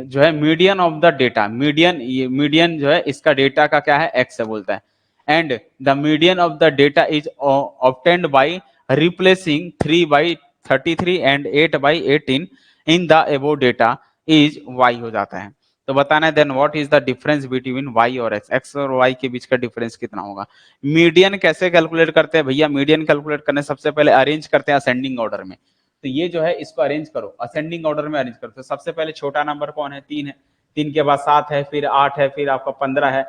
जो है median of the data, median, ये मीडियन जो है इसका डेटा का क्या है, एक्स है बोलता है, and the median of the data is obtained by replacing 3/33 and 8/18 in the above data is y हो जाता है। तो बताना है then what is the difference between y और एक्स, एक्स और वाई के बीच का डिफरेंस कितना होगा। मीडियन कैसे कैलकुलेट करते हैं भैया, मीडियन कैलकुलेट करने सबसे पहले अरेंज करते हैं असेंडिंग ऑर्डर में। तो ये जो है इसको अरेंज करो, असेंडिंग ऑर्डर में अरेंज करो। तो सबसे पहले छोटा नंबर कौन है, 3 है, 3 के बाद 7 है, फिर 8 है, फिर आपका 15 है,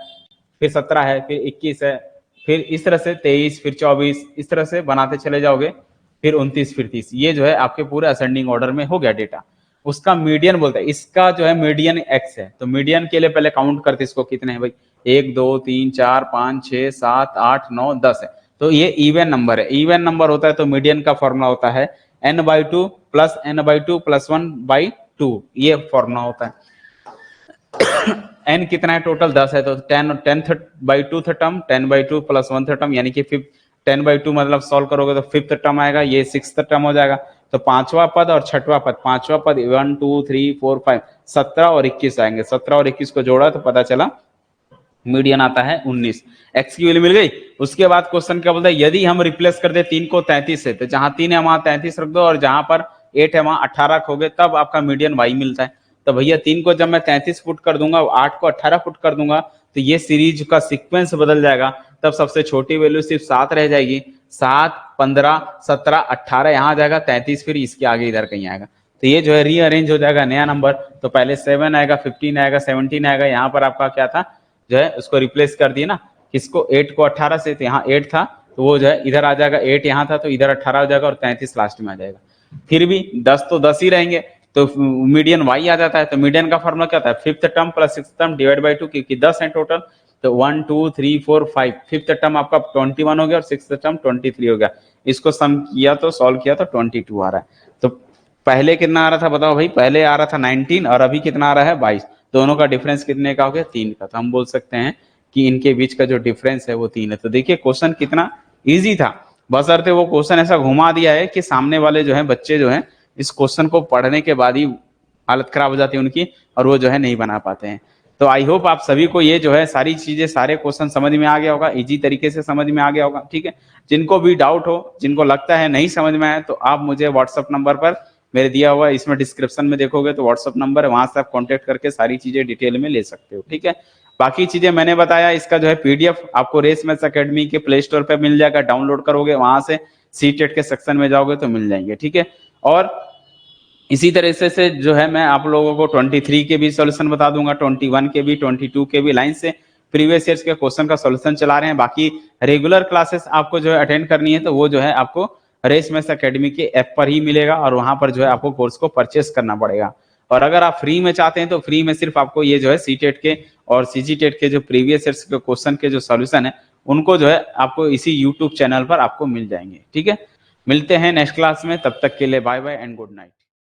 फिर 17 है, फिर 21 है, फिर इस तरह से 23, फिर 24, इस तरह से बनाते चले जाओगे, फिर 29, फिर 30। ये जो है आपके पूरे असेंडिंग ऑर्डर में हो गया डेटा। उसका मीडियन बोलता है, इसका जो है मीडियन एक्स है, तो मीडियन के लिए पहले काउंट करते इसको कितने हैं भाई, 1 2 3 4 5 6 7 8 9 10 है, तो ये इवन नंबर है। इवन नंबर होता है तो मीडियन का फॉर्मूला होता है n/2 प्लस n/2 प्लस 1/2, ये फॉर्मूला होता है। n कितना है टोटल 10 है, तो 10/2 था टर्म, 10/2 प्लस 1 था टर्म, यानी कि 10/2 मतलब सॉल्व करोगे तो 5th टर्म आएगा, ये 6th टर्म हो जाएगा। तो पांचवा पद और छठवां पद, पांचवा पद 1 2 3 4 5 17 और 21 आएंगे। 17 और 21 को जोड़ा तो पता चला मीडियन आता है 19। एक्स की वैल्यू मिल गई। उसके बाद क्वेश्चन क्या बोलता है, यदि हम रिप्लेस कर दे 3 को 33 से, तो जहां 3 है वहां 33 रख दो और जहां पर 8 है वहां 18 रखोगे, तब आपका मीडियन वाई मिलता है। तो भैया 3 को जब मैं 33 फुट कर दूंगा, 8 को 18 फुट कर दूंगा, तो ये सीरीज का सीक्वेंस बदल जाएगा। तब सबसे छोटी वैल्यू सिर्फ 7 रह जाएगी। 7 15 17 18 यहाँ आ जाएगा, 33 फिर इसके आगे इधर कहीं आएगा। तो ये जो है रीअरेंज हो जाएगा नया नंबर। तो पहले 7 आएगा, 15 आएगा, 17 आएगा। यहाँ पर आपका क्या था जो है उसको रिप्लेस कर दिए ना, किसको 8 को 18 से, तो यहाँ 8 था तो वो जो है इधर आ जाएगा, 8 यहाँ था तो इधर 18 हो जाएगा और 33 लास्ट में आ जाएगा। फिर भी 10 तो 10 ही रहेंगे, तो मीडियन वाई आ जाता है। तो मीडियन का फॉर्मूला क्या होता है, 5th term plus 6th term divide by 2, क्योंकि 10 है टोटल। तो 1 2 3 4 5, 5th टर्म आपका 21 हो गया और 6th टर्म 23 हो गया। इसको सम किया तो सॉल्व किया तो 22 आ रहा है। तो पहले कितना आ रहा था बताओ भाई, पहले आ रहा था 19 और अभी कितना आ रहा है 22। दोनों का डिफरेंस कितने का हो गया, 3 का। तो हम बोल सकते हैं कि इनके बीच का जो डिफरेंस है वो 3 है। तो देखिए क्वेश्चन कितना इजी था, बशर्ते वो क्वेश्चन ऐसा घुमा दिया है कि सामने वाले जो है बच्चे जो है इस क्वेश्चन को पढ़ने के बाद ही हालत खराब हो जाती है उनकी और वो जो है नहीं बना पाते हैं। तो आई होप आप सभी को ये जो है सारी चीजें, सारे क्वेश्चन समझ में आ गया होगा, इजी तरीके से समझ में आ गया होगा। ठीक है, जिनको भी डाउट हो, जिनको लगता है नहीं समझ में आया, तो आप मुझे व्हाट्सअप नंबर पर, मेरे दिया हुआ इसमें डिस्क्रिप्शन में देखोगे तो व्हाट्सअप नंबर है, वहां से आप कांटेक्ट करके सारी चीजें डिटेल में ले सकते हो। ठीक है, बाकी चीजें मैंने बताया, इसका जो है पीडीएफ आपको रेस मैथ्स एकेडमी के प्ले स्टोर पे मिल जाएगा, डाउनलोड करोगे, वहां से सीटेट के सेक्शन में जाओगे तो मिल जाएंगे। ठीक है, और इसी तरह से जो है मैं आप लोगों को 23 के भी सॉल्यूशन बता दूंगा, 21 के भी, 22 के भी, लाइन से प्रीवियस ईयर्स के क्वेश्चन का सॉल्यूशन चला रहे हैं। बाकी रेगुलर क्लासेस आपको जो है अटेंड करनी है तो वो जो है आपको रेस मैथ्स एकेडमी के ऐप पर ही मिलेगा और वहां पर जो है आपको कोर्स को परचेस करना पड़ेगा। और अगर आप फ्री में चाहते हैं तो फ्री में सिर्फ आपको ये जो है सीटेट के और सीजीटेट के जो प्रीवियस ईयर्स के क्वेश्चन के जो सॉल्यूशन है उनको जो है आपको इसी यूट्यूब चैनल पर आपको मिल जाएंगे। ठीक है, मिलते हैं नेक्स्ट क्लास में, तब तक के लिए bye bye and good night.